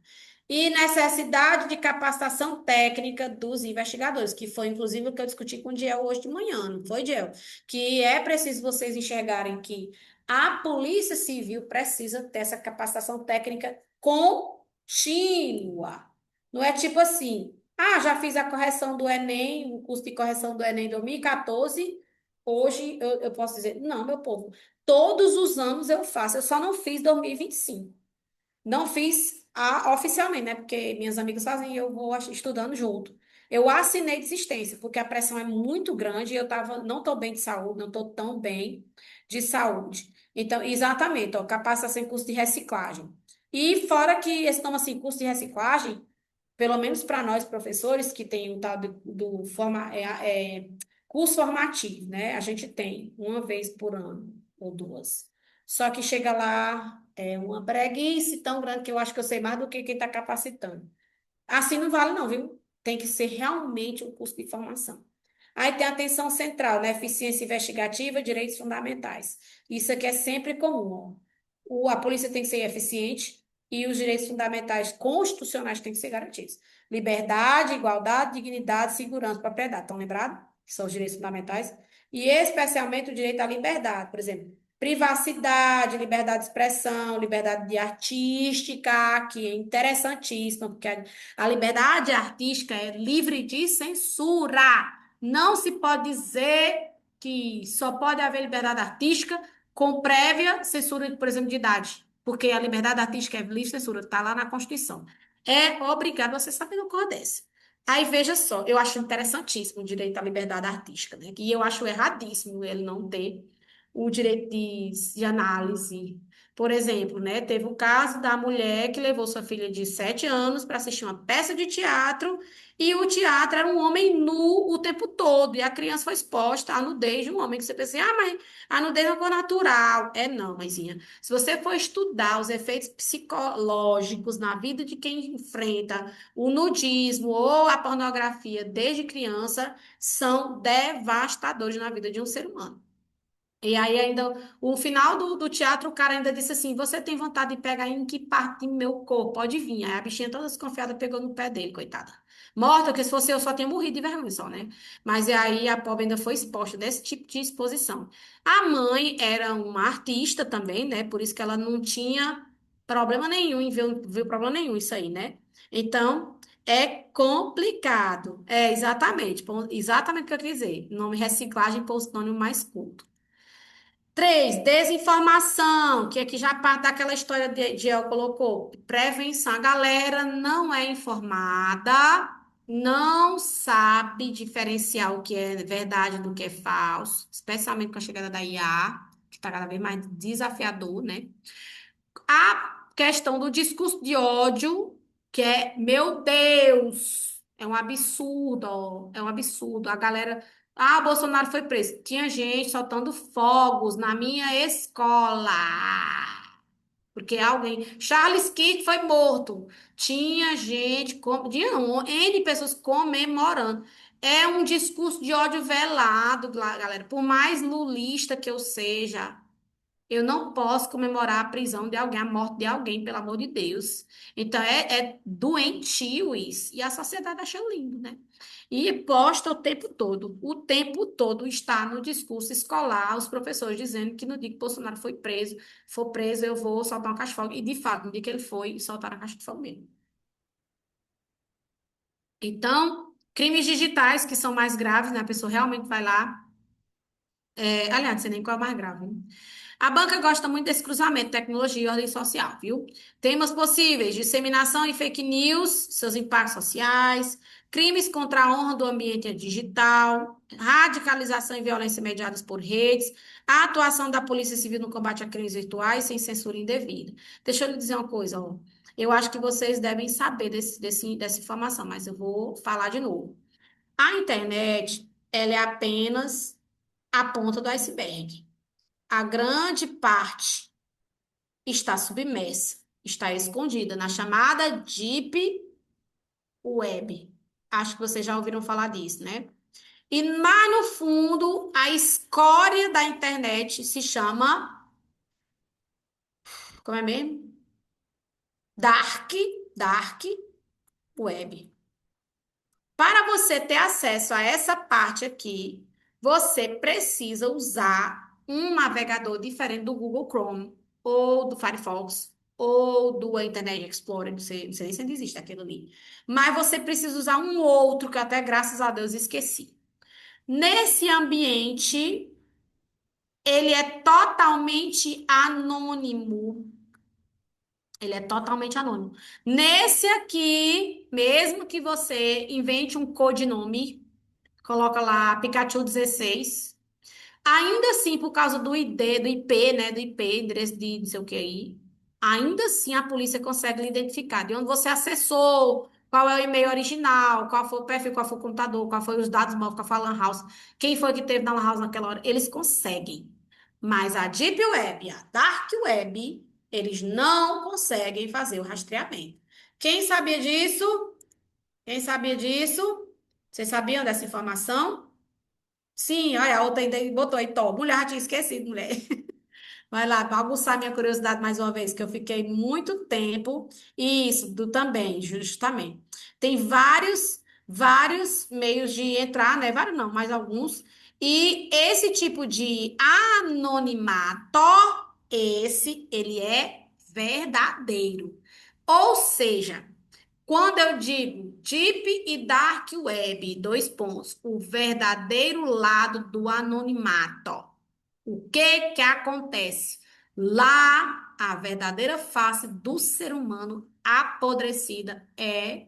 e necessidade de capacitação técnica dos investigadores, que foi, inclusive, o que eu discuti com o Diel hoje de manhã, não foi, Diel? Que é preciso vocês enxergarem que a Polícia Civil precisa ter essa capacitação técnica contínua. Não é tipo assim. Ah, já fiz a correção do Enem, o curso de correção do Enem 2014. Hoje eu posso dizer, não, meu povo, todos os anos eu faço, eu só não fiz 2025. Não fiz oficialmente, né? Porque minhas amigas fazem e eu vou estudando junto. Eu assinei desistência, porque a pressão é muito grande e eu não estou bem de saúde, não estou tão bem de saúde. Então, exatamente, ó, capacitação em curso de reciclagem. E fora que esse nome assim, curso de reciclagem, pelo menos para nós professores que tem o tal curso formativo, né? A gente tem uma vez por ano ou duas. Só que chega lá, é uma breguice tão grande que eu acho que eu sei mais do que quem está capacitando. Assim não vale não, viu? Tem que ser realmente um curso de formação. Aí tem a atenção central, né? Eficiência investigativa, direitos fundamentais. Isso aqui é sempre comum, ó. A polícia tem que ser eficiente e os direitos fundamentais constitucionais têm que ser garantidos. Liberdade, igualdade, dignidade, segurança, propriedade. Estão lembrados? Que são os direitos fundamentais. E especialmente o direito à liberdade, por exemplo, privacidade, liberdade de expressão, liberdade de artística, que é interessantíssima, porque a liberdade artística é livre de censura. Não se pode dizer que só pode haver liberdade artística com prévia censura, por exemplo, de idade. Porque a liberdade artística é livre de censura, está lá na Constituição. É obrigado você saber no código desse. Aí veja só, eu acho interessantíssimo o direito à liberdade artística, né? E eu acho erradíssimo ele não ter o direito de análise. Por exemplo, né? Teve o caso da mulher que levou sua filha de 7 anos para assistir uma peça de teatro e o teatro era um homem nu o tempo todo e a criança foi exposta à nudez de um homem que você pensa assim, ah, mas a nudez não é cor natural. É não, mãezinha. Se você for estudar os efeitos psicológicos na vida de quem enfrenta o nudismo ou a pornografia desde criança, são devastadores na vida de um ser humano. E aí ainda, o final do teatro, o cara ainda disse assim, você tem vontade de pegar em que parte do meu corpo? Pode vir. Aí a bichinha toda desconfiada pegou no pé dele, coitada. Morta, porque se fosse eu só tinha morrido de vergonha só, né? Mas e aí a pobre ainda foi exposta desse tipo de exposição. A mãe era uma artista também, né? Por isso que ela não tinha problema nenhum em ver problema nenhum isso aí, né? Então, é complicado. É, exatamente. Exatamente o que eu quis dizer. Nome reciclagem, por sinônimo mais curto. Três, desinformação, que aqui já parte daquela história de El colocou. Prevenção. A galera não é informada, não sabe diferenciar o que é verdade do que é falso, especialmente com a chegada da IA, que está cada vez mais desafiador, né? A questão do discurso de ódio, que é, meu Deus, é um absurdo, ó, é um absurdo. A galera, ah, Bolsonaro foi preso. Tinha gente soltando fogos na minha escola. Porque alguém, Charles Kirk foi morto. Tinha gente, tinha não, N pessoas comemorando. É um discurso de ódio velado, galera. Por mais lulista que eu seja, eu não posso comemorar a prisão de alguém, a morte de alguém, pelo amor de Deus. Então é doentio isso. E a sociedade acha lindo, né? E posta o tempo todo está no discurso escolar, os professores dizendo que no dia que Bolsonaro for preso, eu vou soltar uma caixa de fogo. E de fato, no dia que ele foi, soltaram a caixa de fogo mesmo. Então, crimes digitais que são mais graves, né? A pessoa realmente vai lá. Aliás, não sei nem qual é o mais grave, né? A banca gosta muito desse cruzamento, tecnologia e ordem social, viu? Temas possíveis: disseminação e fake news, seus impactos sociais, crimes contra a honra do ambiente digital, radicalização e violência mediadas por redes, a atuação da Polícia Civil no combate a crimes virtuais sem censura indevida. Deixa eu lhe dizer uma coisa, ó. Eu acho que vocês devem saber dessa informação, mas eu vou falar de novo. A internet, ela é apenas a ponta do iceberg. A grande parte está submersa, está escondida na chamada Deep Web. Acho que vocês já ouviram falar disso, né? E lá no fundo, a escória da internet se chama, como é mesmo? Dark, Dark Web. Para você ter acesso a essa parte aqui, você precisa usar um navegador diferente do Google Chrome, ou do Firefox, ou do Internet Explorer, não sei nem se ainda existe aquilo ali. Mas você precisa usar um outro, que até graças a Deus esqueci. Nesse ambiente, ele é totalmente anônimo. Ele é totalmente anônimo. Nesse aqui, mesmo que você invente um codinome, coloca lá Pikachu 16. Ainda assim, por causa do ID, do IP, né? Do IP, endereço de não sei o que aí. Ainda assim, a polícia consegue lhe identificar de onde você acessou, qual é o e-mail original, qual foi o perfil, qual foi o computador, qual foi os dados móveis, qual foi a lan house, quem foi que teve na lan house naquela hora. Eles conseguem. Mas a Deep Web, a Dark Web, eles não conseguem fazer o rastreamento. Quem sabia disso? Quem sabia disso? Vocês sabiam dessa informação? Sim, olha, a outra ainda botou aí, top. Mulher, já tinha esquecido, mulher. Vai lá, para aguçar minha curiosidade mais uma vez, que eu fiquei muito tempo. E isso, do também, justamente. Tem vários meios de entrar, né? Vários não, mas alguns. E esse tipo de anonimato, ele é verdadeiro. Ou seja, quando eu digo Deep e Dark Web, dois pontos, o verdadeiro lado do anonimato. O que que acontece? Lá, a verdadeira face do ser humano apodrecida é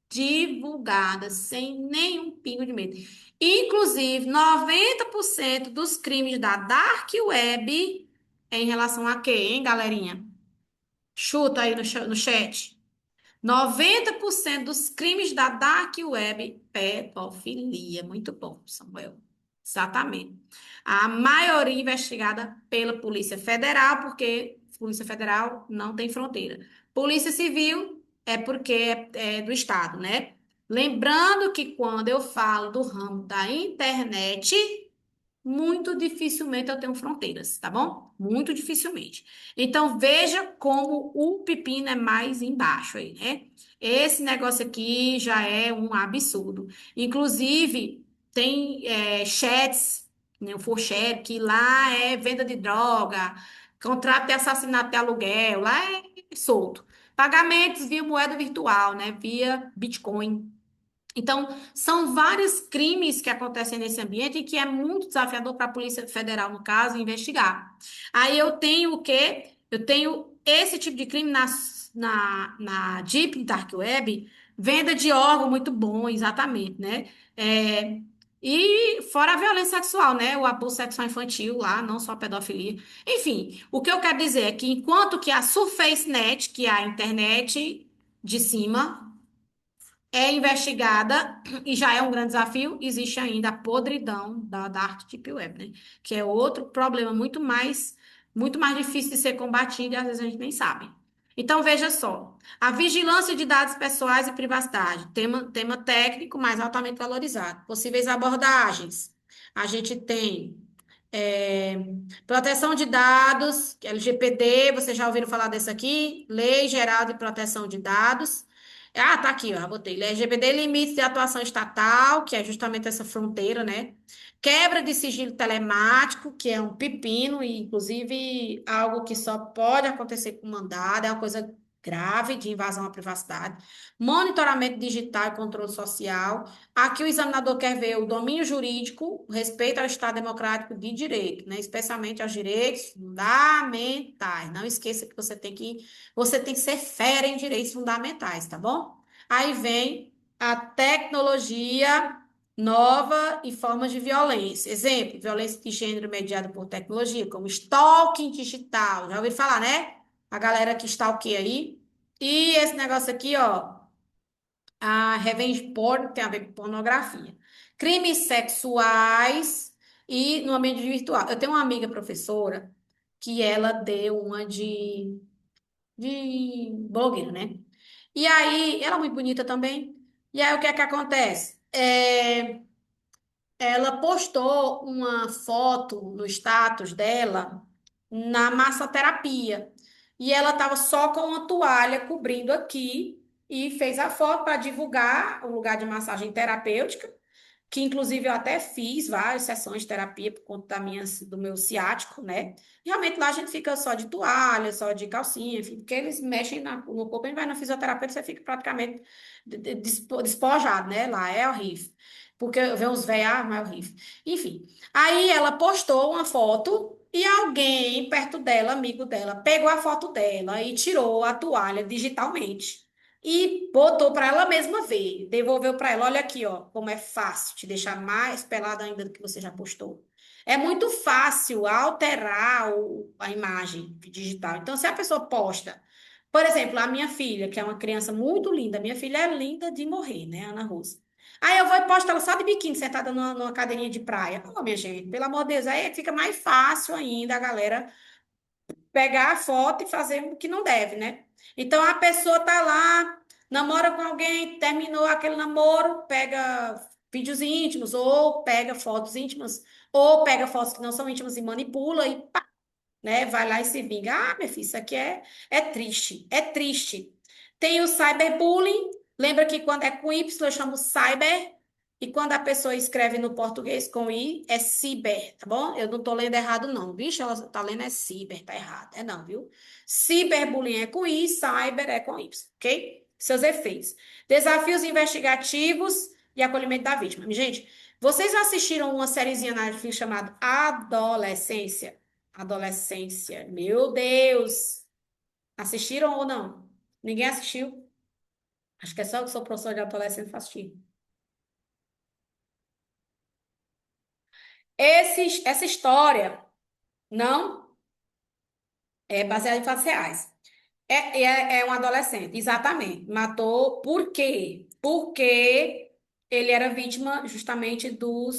divulgada sem nenhum pingo de medo. Inclusive, 90% dos crimes da Dark Web é em relação a quê, hein, galerinha? Chuta aí no chat. 90% dos crimes da Dark Web, pedofilia. Muito bom, Samuel. Exatamente. A maioria investigada pela Polícia Federal, porque Polícia Federal não tem fronteira. Polícia Civil é porque é do Estado, né? Lembrando que quando eu falo do ramo da internet, muito dificilmente eu tenho fronteiras, tá bom? Muito dificilmente. Então veja como o pepino é mais embaixo aí, né? Esse negócio aqui já é um absurdo. Inclusive, tem chats, né, o ForShare, que lá é venda de droga, contrato de assassinato de aluguel, lá é solto. Pagamentos via moeda virtual, né? Via Bitcoin. Então, são vários crimes que acontecem nesse ambiente e que é muito desafiador para a Polícia Federal, no caso, investigar. Aí eu tenho o quê? Eu tenho esse tipo de crime na Deep Dark Web, venda de órgão muito bom, exatamente, né? É, e fora a violência sexual, né? O abuso sexual infantil lá, não só a pedofilia. Enfim, o que eu quero dizer é que enquanto que a SurfaceNet, que é a internet de cima, é investigada e já é um grande desafio, existe ainda a podridão da Dark Deep Web, né? Que é outro problema muito mais difícil de ser combatido e às vezes a gente nem sabe. Então, veja só, a vigilância de dados pessoais e privacidade, tema técnico, mas altamente valorizado. Possíveis abordagens. A gente tem é, proteção de dados, LGPD, vocês já ouviram falar desse aqui? Lei Geral de Proteção de Dados. Ah, tá aqui, ó, botei. LGPD limites de atuação estatal, que é justamente essa fronteira, né? Quebra de sigilo telemático, que é um pepino, e inclusive algo que só pode acontecer com mandado, é uma coisa grave de invasão à privacidade. Monitoramento digital e controle social. Aqui o examinador quer ver o domínio jurídico, o respeito ao Estado democrático de direito, né? Especialmente aos direitos fundamentais. Não esqueça que você tem que ser fera em direitos fundamentais, tá bom? Aí vem a tecnologia nova e formas de violência. Exemplo, violência de gênero mediada por tecnologia, como stalking digital. Já ouviu falar, né? A galera que stalkeia aí. E esse negócio aqui, ó, a revenge porn, que tem a ver com pornografia. Crimes sexuais e no ambiente virtual. Eu tenho uma amiga professora que ela deu uma de blogueira, né? E aí, ela é muito bonita também. E aí o que é que acontece? Ela postou uma foto no status dela na massoterapia. E ela estava só com uma toalha cobrindo aqui e fez a foto para divulgar o lugar de massagem terapêutica, que inclusive eu até fiz várias sessões de terapia por conta do meu ciático, né? E realmente lá a gente fica só de toalha, só de calcinha, enfim, porque eles mexem no corpo, a gente vai na fisioterapeuta, você fica praticamente despojado, né? Lá é horrível. Porque vê uns velhos, mas é horrível. Enfim, aí ela postou uma foto e alguém perto dela, amigo dela, pegou a foto dela e tirou a toalha digitalmente. E botou para ela mesma ver, devolveu para ela. Olha aqui, ó, como é fácil te deixar mais pelada ainda do que você já postou. É muito fácil alterar a imagem digital. Então, se a pessoa posta, por exemplo, a minha filha, que é uma criança muito linda, minha filha é linda de morrer, né, Ana Rosa? Aí eu vou e posto ela só de biquíni, sentada numa cadeirinha de praia. Ô, minha gente, pelo amor de Deus, aí fica mais fácil ainda a galera pegar a foto e fazer o que não deve, né? Então a pessoa tá lá, namora com alguém, terminou aquele namoro, pega vídeos íntimos, ou pega fotos íntimas, ou pega fotos que não são íntimas e manipula e pá, né? Vai lá e se vinga. Ah, meu filho, isso aqui é triste, é triste. Tem o cyberbullying. Lembra que quando é com Y eu chamo cyber, e quando a pessoa escreve no português com I, é ciber, tá bom? Eu não tô lendo errado, não. Vixe, ela tá lendo é ciber, tá errado. É não, viu? Cyberbullying é com I, cyber é com Y, ok? Seus efeitos. Desafios investigativos e acolhimento da vítima. Gente, vocês assistiram uma sériezinha na Netflix chamada Adolescência? Adolescência. Meu Deus! Assistiram ou não? Ninguém assistiu? Acho que é só eu que sou professor de adolescente para assistir. Essa história não é baseada em fatos reais. É um adolescente, exatamente. Matou por quê? Porque ele era vítima justamente do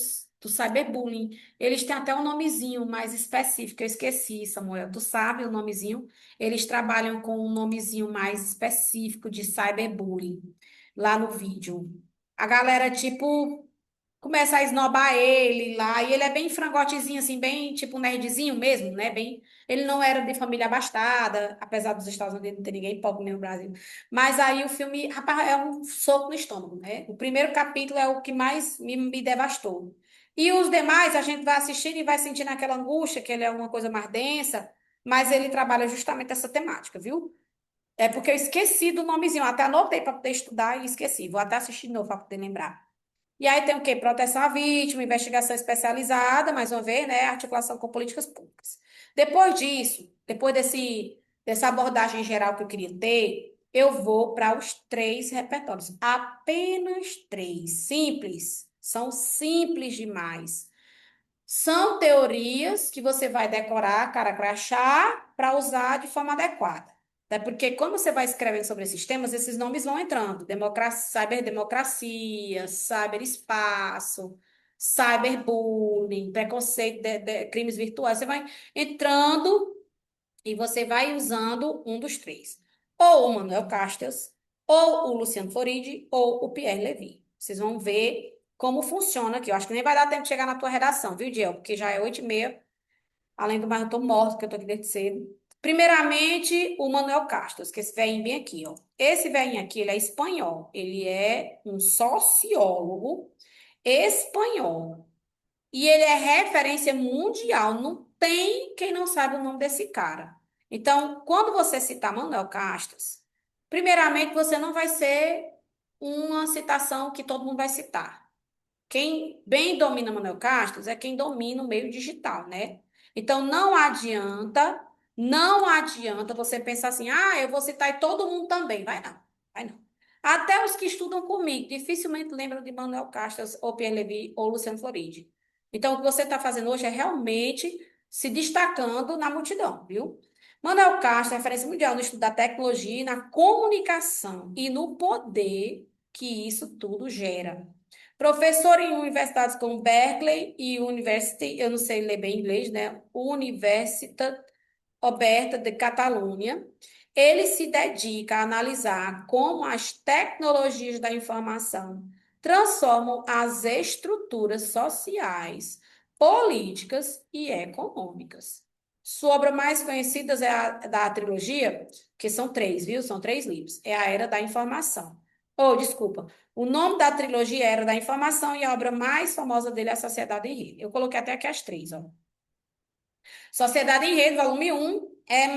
cyberbullying. Eles têm até um nomezinho mais específico, eu esqueci, Samuel. Tu sabe o nomezinho? Eles trabalham com um nomezinho mais específico de cyberbullying lá no vídeo. A galera, tipo, começa a esnobar ele lá, e ele é bem frangotezinho, assim, bem tipo nerdzinho mesmo, né? Bem, ele não era de família abastada, apesar dos Estados Unidos não ter ninguém pobre nem no Brasil. Mas aí o filme, rapaz, é um soco no estômago, né? O primeiro capítulo é o que mais me devastou. E os demais a gente vai assistindo e vai sentindo aquela angústia, que ele é uma coisa mais densa, mas ele trabalha justamente essa temática, viu? É porque eu esqueci do nomezinho, até anotei para poder estudar e esqueci. Vou até assistir de novo para poder lembrar. E aí tem o quê? Proteção à vítima, investigação especializada, mais uma vez, né? Articulação com políticas públicas. Depois disso, dessa abordagem geral que eu queria ter, eu vou para os três repertórios. Apenas três. Simples. São simples demais. São teorias que você vai decorar, cara crachá, para usar de forma adequada. Até porque quando você vai escrevendo sobre esses temas, esses nomes vão entrando. Cyberdemocracia, cyberespaço, cyberbullying, preconceito, crimes virtuais. Você vai entrando e você vai usando um dos três. Ou o Manuel Castells, ou o Luciano Floridi, ou o Pierre Levy. Vocês vão ver como funciona aqui. Eu acho que nem vai dar tempo de chegar na tua redação, viu, Diel? Porque já é 8h30. Além do mais, eu tô morta, que eu tô aqui desde cedo. Primeiramente, o Manuel Castells, que é esse velhinho bem aqui, ó. Esse velhinho aqui, ele é espanhol. Ele é um sociólogo espanhol. E ele é referência mundial. Não tem quem não saiba o nome desse cara. Então, quando você citar Manuel Castros, primeiramente você não vai ser uma citação que todo mundo vai citar. Quem bem domina Manuel Castros é quem domina o meio digital, né? Então, não adianta você pensar assim, ah, eu vou citar e todo mundo também. Vai não, vai não. Até os que estudam comigo dificilmente lembram de Manuel Castros, ou Pierre Levy, ou Luciano Floridi. Então, o que você está fazendo hoje é realmente se destacando na multidão, viu? Manuel Castro é referência mundial no estudo da tecnologia e na comunicação e no poder que isso tudo gera. Professor em universidades como Berkeley e University, eu não sei ler bem inglês, né? Universitat Oberta de Catalunha. Ele se dedica a analisar como as tecnologias da informação transformam as estruturas sociais, políticas e econômicas. Sua obra mais conhecida é a da trilogia, que são três, viu? São três livros. É a Era da Informação. Oh, desculpa. O nome da trilogia é Era da Informação e a obra mais famosa dele é a Sociedade em Rede. Eu coloquei até aqui as três, ó. Sociedade em Rede, volume um é o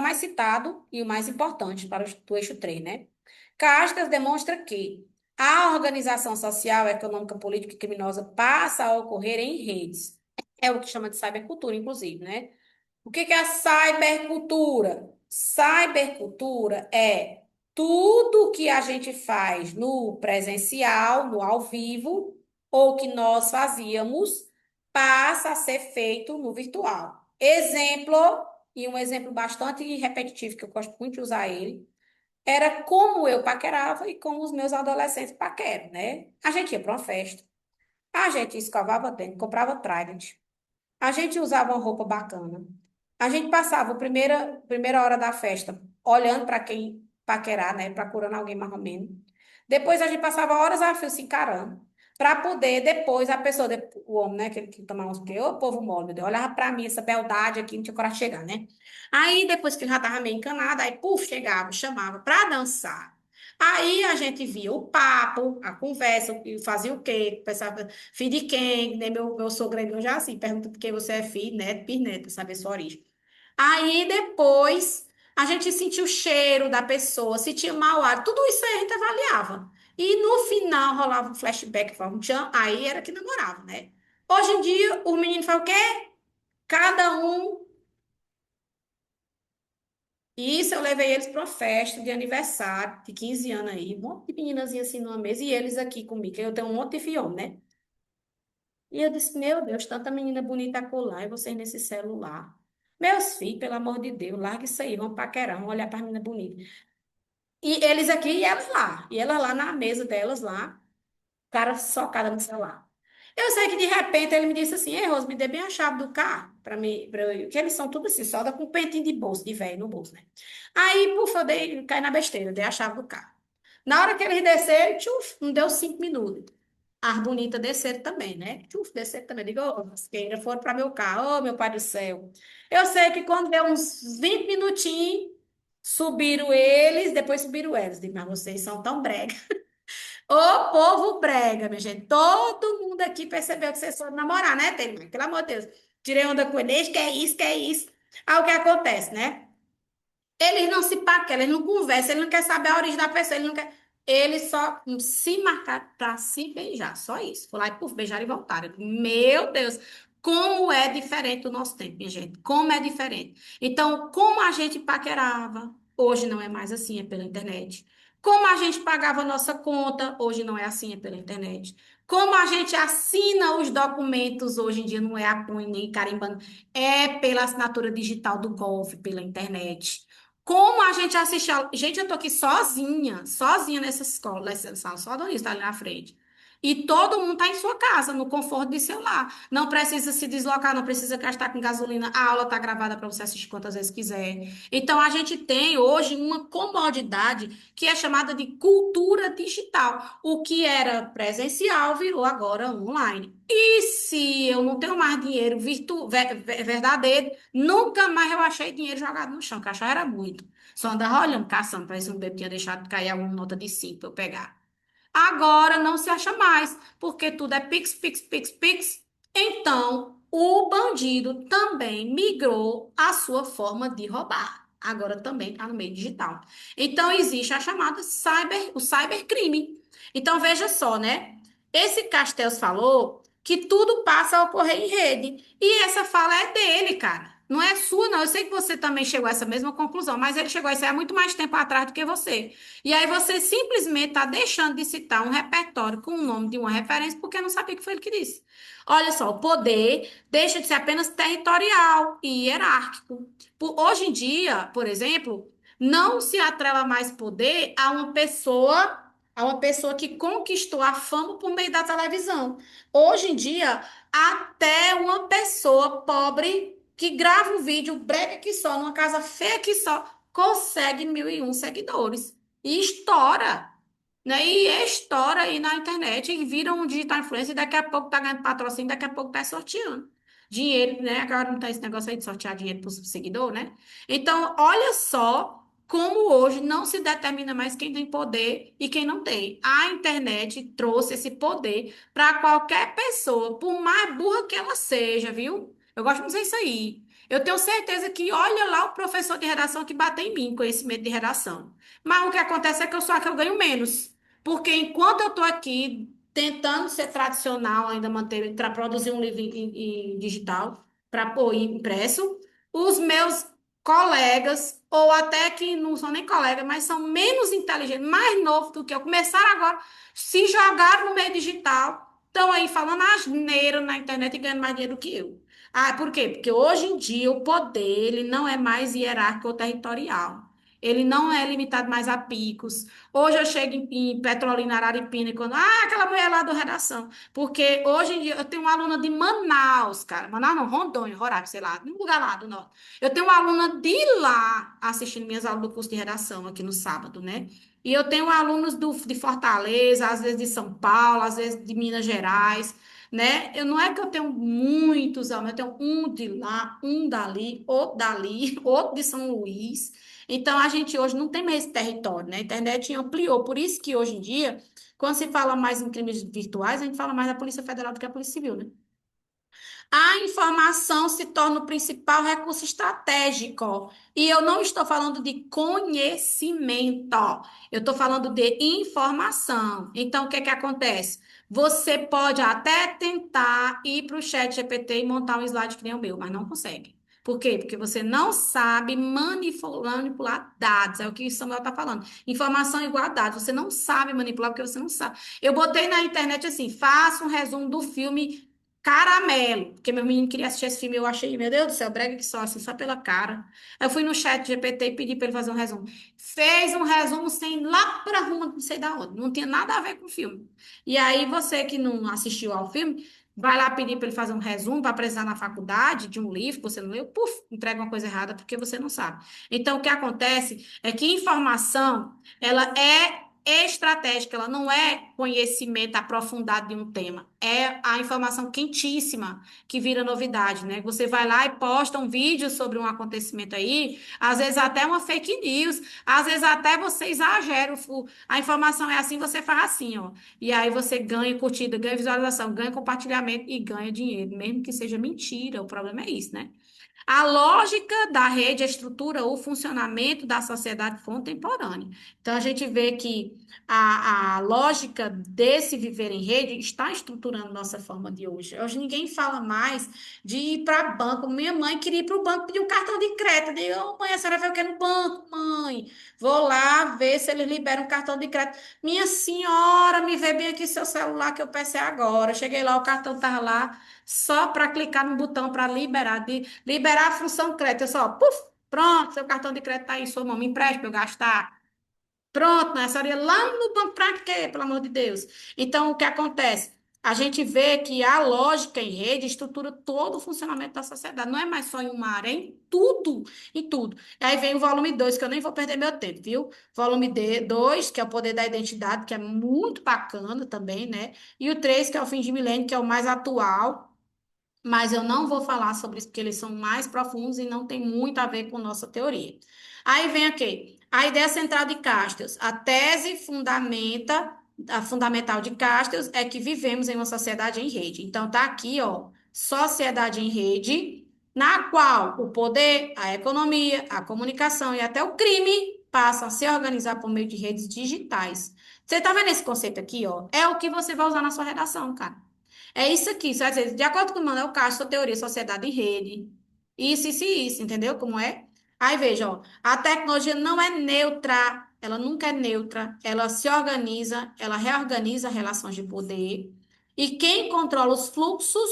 mais citado e o mais importante para o eixo 3, né? Castas demonstra que a organização social, econômica, política e criminosa passa a ocorrer em redes. É o que chama de cybercultura, inclusive, né? O que que é a cybercultura? Cybercultura é tudo que a gente faz no presencial, no ao vivo, ou que nós fazíamos, passa a ser feito no virtual. Exemplo, e um exemplo bastante repetitivo, que eu gosto muito de usar ele, era como eu paquerava e como os meus adolescentes paqueram, né? A gente ia para uma festa, a gente escovava dente, comprava Trident, a gente usava uma roupa bacana. A gente passava a primeira hora da festa olhando para quem paquerar, né? Procurando alguém mais ou menos. Depois a gente passava horas a fio se encarando. Para poder, depois, a pessoa, o homem, né? Que tomava uns porque, ô povo mole, meu Deus, olhava para mim, essa beldade aqui, não tinha coragem de chegar, né? Aí, depois que ele já tava meio encanado, aí, puf, chegava, chamava para dançar. Aí a gente via o papo, a conversa, e fazia o quê? Pensava, filho de quem? Né? Meu sogro já assim, pergunta por que você é filho, neto, bisneto, saber sua origem. Aí depois a gente sentia o cheiro da pessoa, sentia mau ar, tudo isso aí a gente avaliava. E no final rolava um flashback, falava um tchan, aí era que namorava, né? Hoje em dia, o menino faz o quê? Cada um. Isso, eu levei eles para uma festa de aniversário de 15 anos aí, um monte de meninazinha assim numa mesa e eles aqui comigo. Eu tenho um monte de fião, né? E eu disse, meu Deus, tanta menina bonita acolá e vocês nesse celular. Meus filhos, pelo amor de Deus, larga isso aí, vamos paquerar, vamos olhar para as meninas bonitas. E eles aqui e elas lá. E ela lá na mesa delas lá, cara socada no celular. Eu sei que de repente ele me disse assim, ei, Rose, me dê bem a chave do carro para mim, para eu, que eles são tudo assim, só dá com um pentinho de bolso, de velho no bolso, né? Aí, pufa, eu dei, caí na besteira, dei a chave do carro. Na hora que eles desceram, tchuf, não deu 5 minutos. As bonitas desceram também, né? Tchuf, desceram também. Digo, ô, lasqueira, foram para meu carro, ô, meu pai do céu. Eu sei que quando deu uns 20 minutinhos, subiram eles, depois subiram elas. Digo, mas vocês são tão brega. Ô, povo brega, minha gente. Todo mundo aqui percebeu que vocês foram namorar, né, Telemar? Pelo amor de Deus. Tirei onda com eles, que é isso, que é isso. Aí o que acontece, né? Eles não se paqueram, eles não conversam, ele não quer saber a origem da pessoa, ele não quer. Eles só se marcaram para se beijar, só isso. Foi lá e puf, beijaram e voltaram. Meu Deus, como é diferente o nosso tempo, minha gente. Como é diferente. Então, como a gente paquerava, hoje não é mais assim, é pela internet. Como a gente pagava a nossa conta, hoje não é assim, é pela internet. Como a gente assina os documentos, hoje em dia não é a punho nem carimbando, é pela assinatura digital do Gov, pela internet. Como a gente assiste a... Gente, eu tô aqui sozinha, sozinha nessa escola, nessa sala, só a Dona está ali na frente. E todo mundo tá em sua casa, no conforto de seu lar. Não precisa se deslocar, não precisa gastar com gasolina. A aula tá gravada para você assistir quantas vezes quiser. Então, a gente tem hoje uma comodidade que é chamada de cultura digital. O que era presencial virou agora online. E se eu não tenho mais dinheiro verdadeiro, nunca mais eu achei dinheiro jogado no chão, que eu achava era muito. Só andava olhando, caçando, para ver se um bebê tinha deixado cair alguma nota de 5 para eu pegar. Agora não se acha mais, porque tudo é Pix, Pix, Pix, Pix. Então, o bandido também migrou a sua forma de roubar. Agora também está no meio digital. Então, existe a chamada o cybercrime. Então, veja só, né? Esse Castells falou que tudo passa a ocorrer em rede. E essa fala é dele, cara. Não é sua, não. Eu sei que você também chegou a essa mesma conclusão, mas ele chegou a isso há muito mais tempo atrás do que você. E aí você simplesmente está deixando de citar um repertório com o nome de uma referência porque não sabia que foi ele que disse. Olha só, o poder deixa de ser apenas territorial e hierárquico. Hoje em dia, por exemplo, não se atrela mais poder a uma pessoa que conquistou a fama por meio da televisão. Hoje em dia, até uma pessoa pobre que grava um vídeo brega que só, numa casa feia que só, consegue 1.001 seguidores e estoura, né? E estoura aí na internet e vira um digital influencer, e daqui a pouco tá ganhando patrocínio, daqui a pouco tá sorteando dinheiro, né? Agora não tá esse negócio aí de sortear dinheiro pro seguidor, né? Então, olha só como hoje não se determina mais quem tem poder e quem não tem. A internet trouxe esse poder para qualquer pessoa, por mais burra que ela seja, viu? Eu gosto de dizer isso aí. Eu tenho certeza que olha lá o professor de redação que bateu em mim, conhecimento de redação. Mas o que acontece é que eu só que eu ganho menos. Porque enquanto eu estou aqui tentando ser tradicional, ainda manter, para produzir um livro em digital, para pôr impresso, os meus colegas, ou até que não são nem colegas, mas são menos inteligentes, mais novos do que eu, começaram agora, se jogaram no meio digital, estão aí falando asneira na internet e ganhando mais dinheiro do que eu. Ah, por quê? Porque hoje em dia o poder, ele não é mais hierárquico ou territorial. Ele não é limitado mais a picos. Hoje eu chego em Petrolina, Araripina, e quando. Ah, aquela mulher lá do redação. Porque hoje em dia eu tenho uma aluna de Manaus, cara. Manaus não, Rondônia, Roraima, sei lá, num lugar lá do norte. Eu tenho uma aluna de lá assistindo minhas aulas do curso de redação aqui no sábado, né? E eu tenho alunos de Fortaleza, às vezes de São Paulo, às vezes de Minas Gerais, né? Eu não é que eu tenho muitos alunos, eu tenho um de lá, um dali, outro de São Luís. Então a gente hoje não tem mais esse território, né? A internet ampliou, por isso que hoje em dia, quando se fala mais em crimes virtuais, a gente fala mais da Polícia Federal do que a Polícia Civil, né? A informação se torna o principal recurso estratégico. E eu não estou falando de conhecimento, eu estou falando de informação. Então, o que é que acontece? Você pode até tentar ir para o chat GPT e montar um slide que nem o meu, mas não consegue. Por quê? Porque você não sabe manipular dados. É o que o Samuel está falando. Informação é igual a dados. Você não sabe manipular porque você não sabe. Eu botei na internet assim: faça um resumo do filme Caramelo, porque meu menino queria assistir esse filme, eu achei, meu Deus do céu, brega que só, assim, só pela cara. Aí eu fui no chat GPT e pedi para ele fazer um resumo. Fez um resumo sem lá pra ruma, não sei da onde, não tinha nada a ver com o filme. E aí você que não assistiu ao filme, vai lá pedir para ele fazer um resumo para apresentar na faculdade de um livro que você não leu, puf, entrega uma coisa errada porque você não sabe. Então o que acontece é que informação, ela é estratégica, ela não é conhecimento aprofundado de um tema, é a informação quentíssima que vira novidade, né? Você vai lá e posta um vídeo sobre um acontecimento aí, às vezes até uma fake news, às vezes até você exagera, a informação é assim, você faz assim, ó. E aí você ganha curtida, ganha visualização, ganha compartilhamento e ganha dinheiro, mesmo que seja mentira, o problema é isso, né? A lógica da rede, a estrutura, o funcionamento da sociedade contemporânea. Então, a gente vê que a lógica desse viver em rede está estruturando nossa forma de hoje. Hoje ninguém fala mais de ir para banco. Minha mãe queria ir para o banco pedir um cartão de crédito. Eu digo, "Ô, mãe, a senhora vai o quê no banco, mãe? Vou lá ver se eles liberam um cartão de crédito. Minha senhora, me vê bem aqui seu celular que eu peço agora. Cheguei lá, o cartão estava lá só para clicar no botão para liberar, de liberar a função crédito. Eu só, puf, pronto, seu cartão de crédito está aí, sua mão, me empresta para eu gastar. Pronto, né? Essa hora ia lá no banco para quê, pelo amor de Deus? Então, o que acontece? A gente vê que a lógica em rede estrutura todo o funcionamento da sociedade. Não é mais só em uma área, é em tudo, em tudo. Aí vem o volume 2 que eu nem vou perder meu tempo, viu? Volume 2 que é o poder da identidade, que é muito bacana também, né? E o 3 que é o fim de milênio, que é o mais atual, mas eu não vou falar sobre isso porque eles são mais profundos e não tem muito a ver com nossa teoria. Aí vem aqui, a ideia central de Castells. A tese a fundamental de Castells é que vivemos em uma sociedade em rede. Então tá aqui, ó, sociedade em rede, na qual o poder, a economia, a comunicação e até o crime passam a se organizar por meio de redes digitais. Você tá vendo esse conceito aqui, ó? É o que você vai usar na sua redação, cara. É isso aqui, você vai dizer, de acordo com o Manuel Castro, sua teoria, sociedade em rede, isso, e isso, entendeu como é? Aí veja, ó, a tecnologia não é neutra, ela nunca é neutra, ela se organiza, ela reorganiza relações de poder, e quem controla os fluxos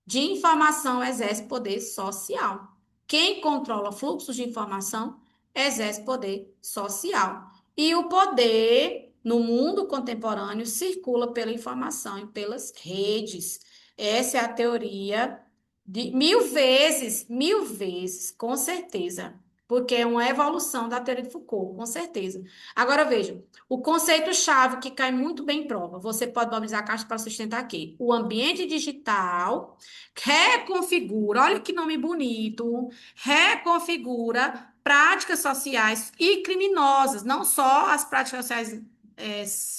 de informação exerce poder social. Quem controla fluxos de informação exerce poder social. E o poder no mundo contemporâneo circula pela informação e pelas redes. Essa é a teoria de mil vezes, com certeza. porque é uma evolução da teoria de Foucault, com certeza. Agora veja, o conceito-chave que cai muito bem em prova, você pode mobilizar a caixa para sustentar aqui. O ambiente digital reconfigura, olha que nome bonito, reconfigura práticas sociais e criminosas, não só as práticas sociais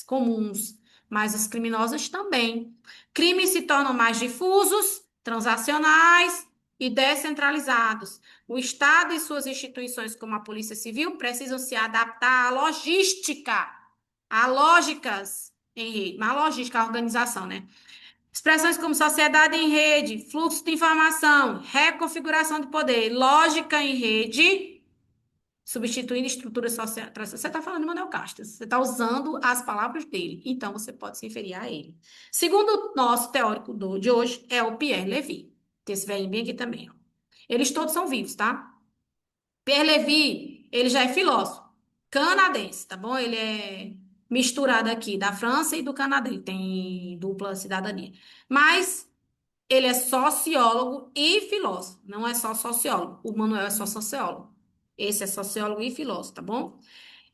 comuns, mas as criminosas também. Crimes se tornam mais difusos, transacionais e descentralizados. O Estado e suas instituições, como a Polícia Civil, precisam se adaptar à logística, a lógicas em rede, a logística, a organização, né? Expressões como sociedade em rede, fluxo de informação, reconfiguração de poder, lógica em rede, substituindo estruturas sociais. Você está falando de Manuel Castro, você está usando as palavras dele, então você pode se referir a ele. Segundo o nosso teórico de hoje, é o Pierre Levy, que esse velhinho bem aqui também, ó. Eles todos são vivos, tá? Pierre Levy, ele já é filósofo canadense, tá bom? Ele é misturado aqui da França e do Canadá, ele tem dupla cidadania. Mas ele é sociólogo e filósofo, não é só sociólogo. O Manuel é só sociólogo. Esse é sociólogo e filósofo, tá bom?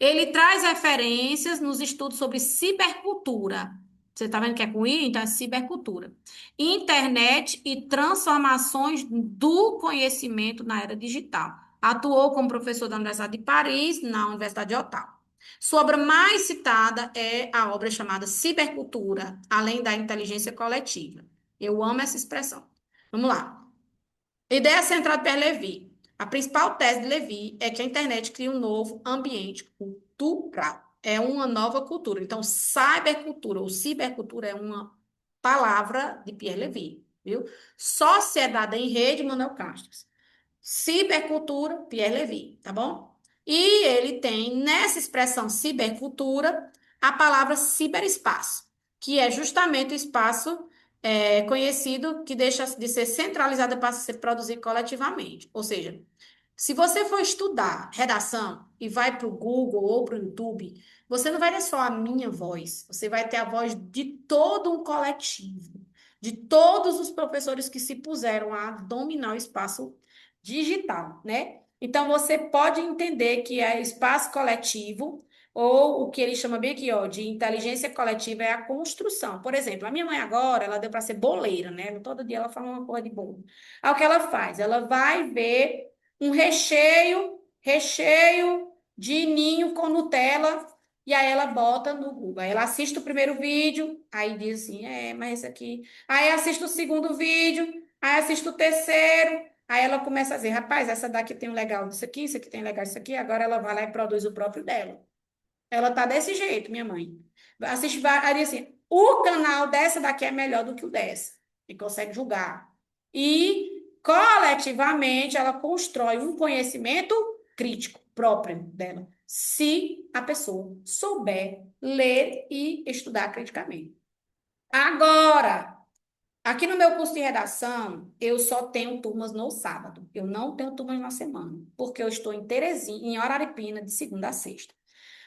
Ele traz referências nos estudos sobre cibercultura. Você está vendo que é com I? Então é cibercultura. Internet e transformações do conhecimento na era digital. Atuou como professor da Universidade de Paris, na Universidade de Ottawa. Sua obra mais citada é a obra chamada Cibercultura, além da inteligência coletiva. Eu amo essa expressão. Vamos lá. Ideia central de Pierre Levy. A principal tese de Levy é que a internet cria um novo ambiente cultural. É uma nova cultura. Então, cybercultura ou cibercultura é uma palavra de Pierre Levy, viu? Sociedade em rede, Manuel Castro. Cibercultura, Pierre Levy, tá bom? E ele tem nessa expressão cibercultura a palavra ciberespaço, que é justamente o espaço conhecido que deixa de ser centralizado para ser produzido coletivamente. Ou seja, se você for estudar redação e vai para o Google ou para o YouTube, você não vai ter só a minha voz, você vai ter a voz de todo um coletivo, de todos os professores que se puseram a dominar o espaço digital, né? Então você pode entender que é espaço coletivo ou o que ele chama bem aqui, ó, de inteligência coletiva é a construção. Por exemplo, a minha mãe agora, ela deu para ser boleira, né? Todo dia ela fala uma coisa de bolo. Aí o que ela faz? Ela vai ver um recheio de ninho com Nutella, e aí ela bota no Google. Aí ela assiste o primeiro vídeo, aí diz assim, mas esse aqui. Aí assiste o segundo vídeo, aí assiste o terceiro, aí ela começa a dizer, rapaz, essa daqui tem um legal disso aqui, isso aqui tem legal disso aqui, agora ela vai lá e produz o próprio dela. Ela tá desse jeito, minha mãe. Assiste, aí diz assim, o canal dessa daqui é melhor do que o dessa. E consegue julgar. E coletivamente ela constrói um conhecimento crítico próprio dela, se a pessoa souber ler e estudar criticamente. Agora, aqui no meu curso de redação, eu só tenho turmas no sábado. Eu não tenho turmas na semana, porque eu estou em Teresina, em Araripina, de segunda a sexta.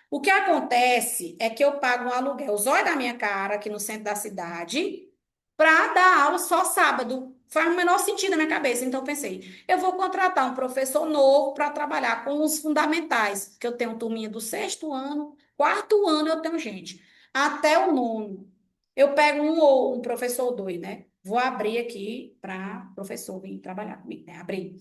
O que acontece é que eu pago um aluguel zóio da minha cara, aqui no centro da cidade, para dar aula só sábado. Faz o menor sentido na minha cabeça. Então, eu pensei, eu vou contratar um professor novo para trabalhar com os fundamentais, que eu tenho turminha do sexto ano, quarto ano eu tenho gente, até o nono. Eu pego um ou um professor ou dois, né? Vou abrir aqui para professor vir trabalhar comigo, né? Abrir.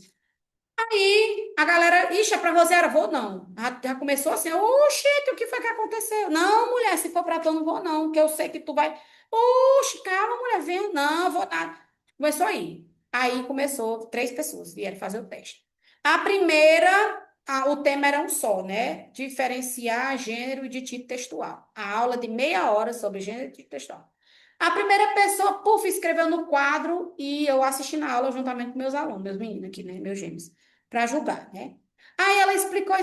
E a galera, ixi, é pra Rosiera, vou não. Já começou assim, oxe, o que foi que aconteceu? Não, mulher, se for pra tu, eu não vou não, que eu sei que tu vai. Oxe, calma, mulher, vem, não, vou nada. Começou aí. Aí começou, 3 pessoas vieram fazer o teste. A primeira, o tema era um só, né? Diferenciar gênero de tipo textual. A aula de meia hora sobre gênero e tipo textual. A primeira pessoa, puf, escreveu no quadro e eu assisti na aula juntamente com meus alunos, meus meninos aqui, né? Meus gêmeos para julgar, né? Aí ela explicou.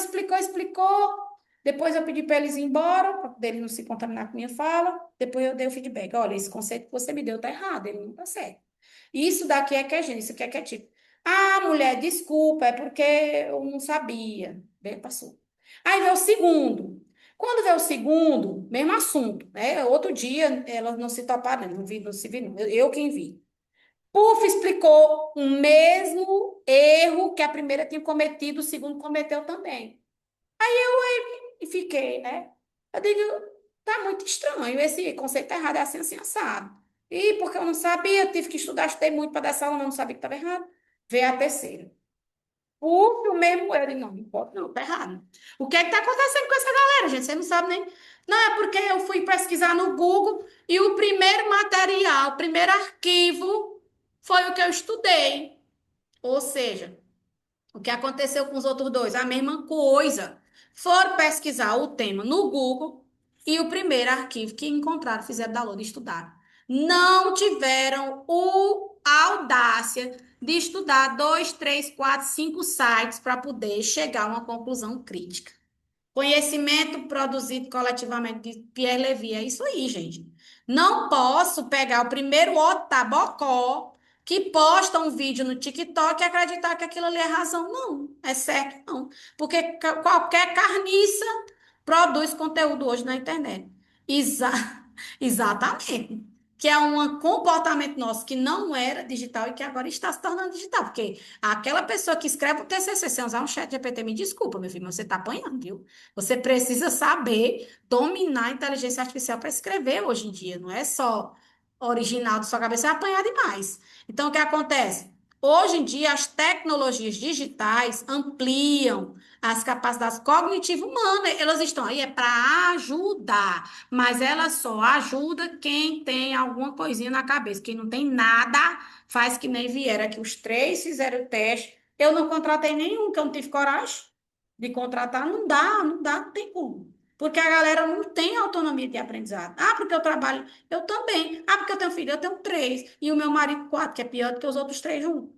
Depois eu pedi para eles ir embora, para eles não se contaminar com minha fala. Depois eu dei o feedback. Olha, esse conceito que você me deu tá errado, ele não tá certo. Isso daqui é que é gênero, isso aqui é que é tipo. Ah, mulher, desculpa, é porque eu não sabia. Bem, passou. Aí veio o segundo. Quando veio o segundo, mesmo assunto, né? Outro dia, elas não se toparam, não vi, não se viram. Eu quem vi. Puf, explicou o mesmo erro que a primeira tinha cometido, o segundo cometeu também. E fiquei, né? Eu digo, tá muito estranho, esse conceito tá errado, é assim, assim, assado. E porque eu não sabia, eu tive que estudar, estudei muito para dar essa aula, mas não sabia que estava errado. Veio a terceira. O mesmo eu digo, não, não pode, não, tá errado. O que é que tá acontecendo com essa galera, gente? Você não sabe nem. Não, é porque eu fui pesquisar no Google e o primeiro material, o primeiro arquivo foi o que eu estudei. Ou seja, o que aconteceu com os outros dois? A mesma coisa. Foram pesquisar o tema no Google e o primeiro arquivo que encontraram, fizeram download e estudaram. Não tiveram a audácia de estudar dois, três, quatro, cinco sites para poder chegar a uma conclusão crítica. Conhecimento produzido coletivamente de Pierre Levy. É isso aí, gente. Não posso pegar o primeiro otabocó que posta um vídeo no TikTok e acreditar que aquilo ali é razão. Não, é certo, não. Porque qualquer carniça produz conteúdo hoje na internet. Exa exatamente. Que é um comportamento nosso que não era digital e que agora está se tornando digital. Porque aquela pessoa que escreve o TCC sem usar um chat GPT, me desculpa, meu filho, mas você está apanhando, viu? Você precisa saber dominar a inteligência artificial para escrever hoje em dia. Não é só original da sua cabeça, é apanhar demais. Então, o que acontece? Hoje em dia, as tecnologias digitais ampliam as capacidades cognitivas humanas. Elas estão aí é para ajudar, mas ela só ajuda quem tem alguma coisinha na cabeça. Quem não tem nada, faz que nem vieram aqui. Os três fizeram o teste. Eu não contratei nenhum, que eu não tive coragem de contratar. Não dá, não dá, não tem como. Porque a galera não tem autonomia de aprendizado. Ah, porque eu trabalho, eu também. Ah, porque eu tenho filho, eu tenho três. E o meu marido, quatro, que é pior do que os outros três juntos.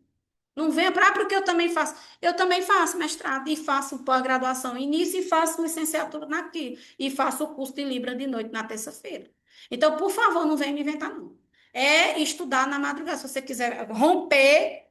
Não venha para porque eu também faço. Eu também faço mestrado e faço pós-graduação em início e faço licenciatura naquilo. E faço o curso de Libra de noite na terça-feira. Então, por favor, não venha me inventar, não. É estudar na madrugada. Se você quiser romper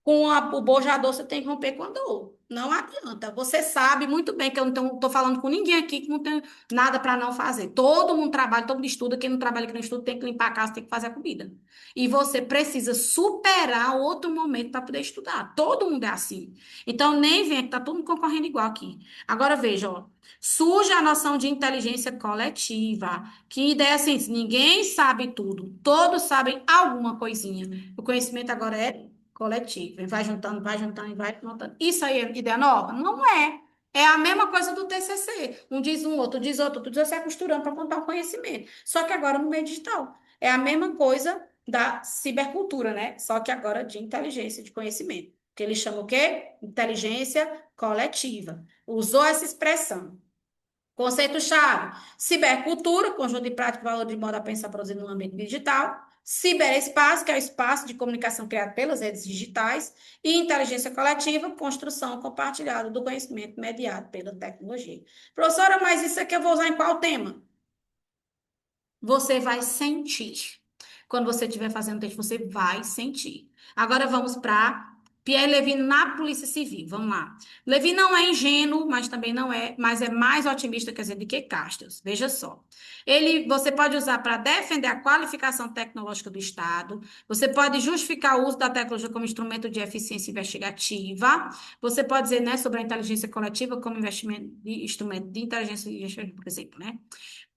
com o bojador, você tem que romper com a dor. Não adianta. Você sabe muito bem que eu não estou falando com ninguém aqui que não tem nada para não fazer. Todo mundo trabalha, todo mundo estuda. Quem não trabalha, quem não estuda, tem que limpar a casa, tem que fazer a comida. E você precisa superar outro momento para poder estudar. Todo mundo é assim. Então, nem vem que tá todo mundo concorrendo igual aqui. Agora, veja, ó. Surge a noção de inteligência coletiva. Que ideia é assim, ninguém sabe tudo. Todos sabem alguma coisinha. O conhecimento agora é coletivo. E vai juntando e vai montando. Isso aí é ideia nova? Não é. É a mesma coisa do TCC. Um diz um, outro diz outro, tudo você vai costurando para contar o conhecimento. Só que agora no meio digital. É a mesma coisa da cibercultura, né? Só que agora de inteligência, de conhecimento. Que eles chamam o quê? Inteligência coletiva. Usou essa expressão. Conceito-chave: cibercultura, conjunto de prática e valor de modo a pensar produzido no ambiente digital. Ciberespaço, que é o espaço de comunicação criado pelas redes digitais. E inteligência coletiva, construção compartilhada do conhecimento mediado pela tecnologia. Professora, mas isso aqui eu vou usar em qual tema? Você vai sentir. Quando você estiver fazendo o texto, você vai sentir. Agora vamos para Pierre Levy na Polícia Civil. Vamos lá. Levy não é ingênuo, mas também não é, mas é mais otimista, quer dizer, do que Castells. Veja só. Você pode usar para defender a qualificação tecnológica do Estado. Você pode justificar o uso da tecnologia como instrumento de eficiência investigativa. Você pode dizer, né, sobre a inteligência coletiva como instrumento de inteligência, por exemplo, né?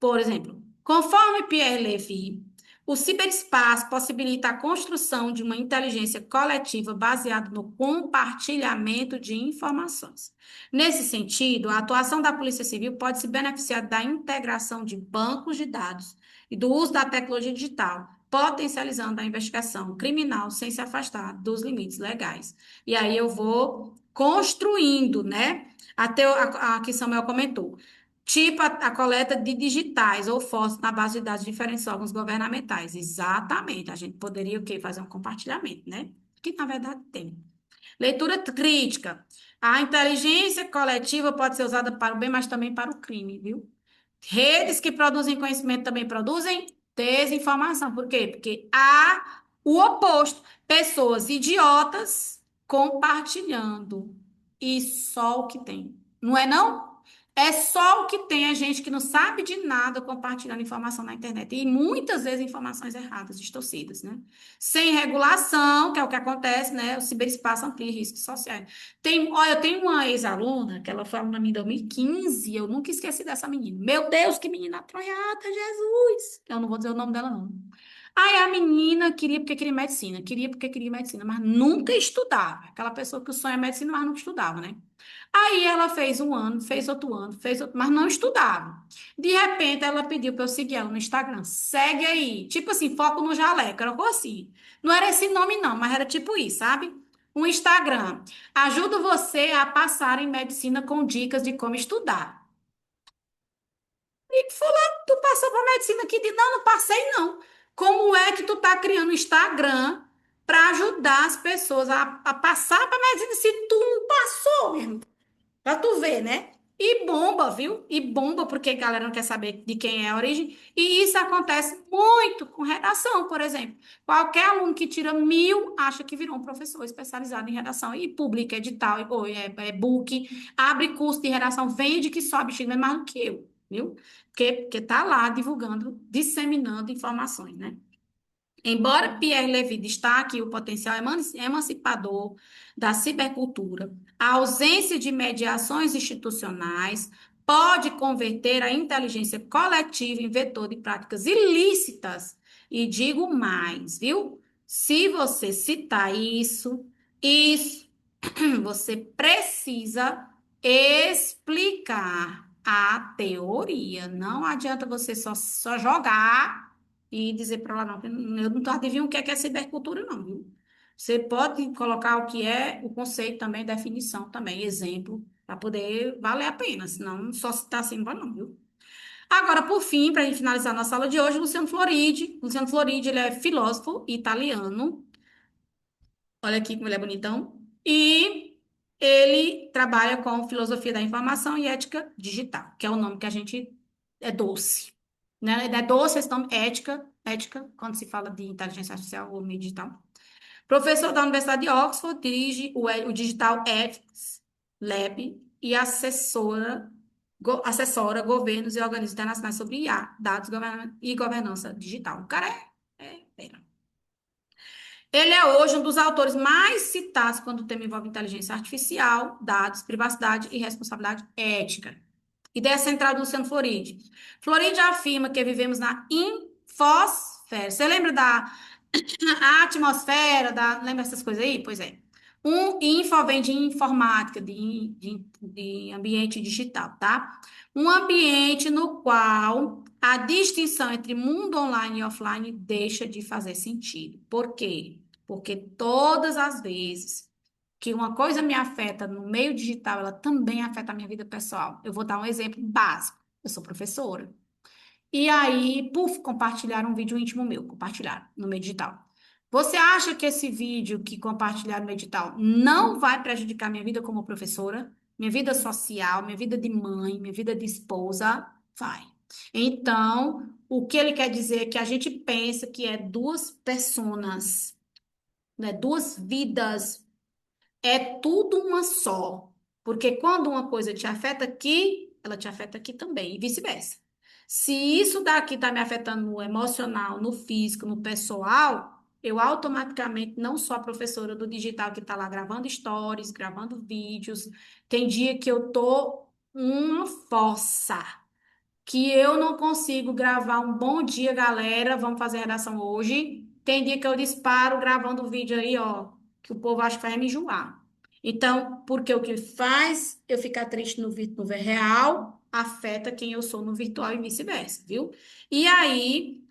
Por exemplo, conforme Pierre Levy, o ciberespaço possibilita a construção de uma inteligência coletiva baseada no compartilhamento de informações. Nesse sentido, a atuação da Polícia Civil pode se beneficiar da integração de bancos de dados e do uso da tecnologia digital, potencializando a investigação criminal sem se afastar dos limites legais. E aí eu vou construindo, né? Até a que Samuel comentou. Tipo a coleta de digitais ou fotos na base de dados de diferentes órgãos governamentais. Exatamente. A gente poderia o quê? Fazer um compartilhamento, né? Que na verdade tem. Leitura crítica. A inteligência coletiva pode ser usada para o bem, mas também para o crime, viu? Redes que produzem conhecimento também produzem desinformação. Por quê? Porque há o oposto. Pessoas idiotas compartilhando. E só o que tem. Não é não? É só o que tem a gente que não sabe de nada compartilhando informação na internet. E muitas vezes informações erradas, distorcidas, né? Sem regulação, que é o que acontece, né? O ciberespaço amplia riscos sociais. Olha, eu tenho uma ex-aluna que ela foi aluna minha em 2015, eu nunca esqueci dessa menina. Meu Deus, que menina atronhada, Jesus! Eu não vou dizer o nome dela, não. Aí a menina queria porque queria porque queria medicina, mas nunca estudava. Aquela pessoa que o sonho é medicina, mas nunca estudava, né? Aí ela fez um ano, fez outro, mas não estudava. De repente, ela pediu para eu seguir ela no Instagram. Segue aí. Tipo assim, foco no jaleco. Era coisa assim. Não era esse nome, não, mas era tipo isso, sabe? Um Instagram. Ajuda você a passar em medicina com dicas de como estudar. E fulano, tu passou para medicina aqui? Não, não passei, não. Como é que tu tá criando um Instagram para ajudar as pessoas a passar para medicina se tu não passou, meu irmão? Pra tu ver, né? E bomba, viu? E bomba porque a galera não quer saber de quem é a origem. E isso acontece muito com redação, por exemplo. Qualquer aluno que tira 1.000 acha que virou um professor especializado em redação e publica edital, ou é book, abre curso de redação, vende que sobe, chega mais do que eu, viu? Porque tá lá divulgando, disseminando informações, né? Embora Pierre Levy destaque o potencial emancipador da cibercultura, a ausência de mediações institucionais pode converter a inteligência coletiva em vetor de práticas ilícitas. E digo mais, viu? Se você citar isso você precisa explicar a teoria. Não adianta você só jogar e dizer para ela, não, eu não estou adivinhando o que é cibercultura, não, viu? Você pode colocar o que é o conceito também, definição também, exemplo, para poder valer a pena, senão só citar assim, não vai não, viu? Agora, por fim, para a gente finalizar nossa aula de hoje, Luciano Floridi. Luciano Floridi, ele é filósofo italiano. Olha aqui como ele é bonitão. E ele trabalha com filosofia da informação e ética digital, que é o nome que a gente é doce. Né? É doce esse nome, ética, quando se fala de inteligência artificial ou meio digital. Professor da Universidade de Oxford, dirige o Digital Ethics Lab e assessora governos e organismos internacionais sobre IA, dados e governança digital. O cara fera. Ele é hoje um dos autores mais citados quando o tema envolve inteligência artificial, dados, privacidade e responsabilidade ética. Ideia central do Luciano Floridi. Floridi afirma que vivemos na infosfera. Você lembra da atmosfera, lembra essas coisas aí? Pois é. Info vem de informática, de ambiente digital, tá? Um ambiente no qual a distinção entre mundo online e offline deixa de fazer sentido. Por quê? Porque todas as vezes que uma coisa me afeta no meio digital, ela também afeta a minha vida pessoal. Eu vou dar um exemplo básico. Eu sou professora. E aí, puf, compartilharam um vídeo íntimo meu, compartilharam no meio digital. Você acha que esse vídeo que compartilharam no meio digital não vai prejudicar minha vida como professora, minha vida social, minha vida de mãe, minha vida de esposa? Vai. Então, o que ele quer dizer é que a gente pensa que é duas personas, né, duas vidas, é tudo uma só. Porque quando uma coisa te afeta aqui, ela te afeta aqui também, e vice-versa. Se isso daqui está me afetando no emocional, no físico, no pessoal, eu automaticamente não sou a professora do digital que está lá gravando stories, gravando vídeos. Tem dia que eu tô uma fossa que eu não consigo gravar um bom dia, galera. Vamos fazer a redação hoje. Tem dia que eu disparo gravando o vídeo aí, ó, que o povo acha que vai me enjoar. Então, porque o que faz eu ficar triste no real afeta quem eu sou no virtual e vice-versa, viu? E aí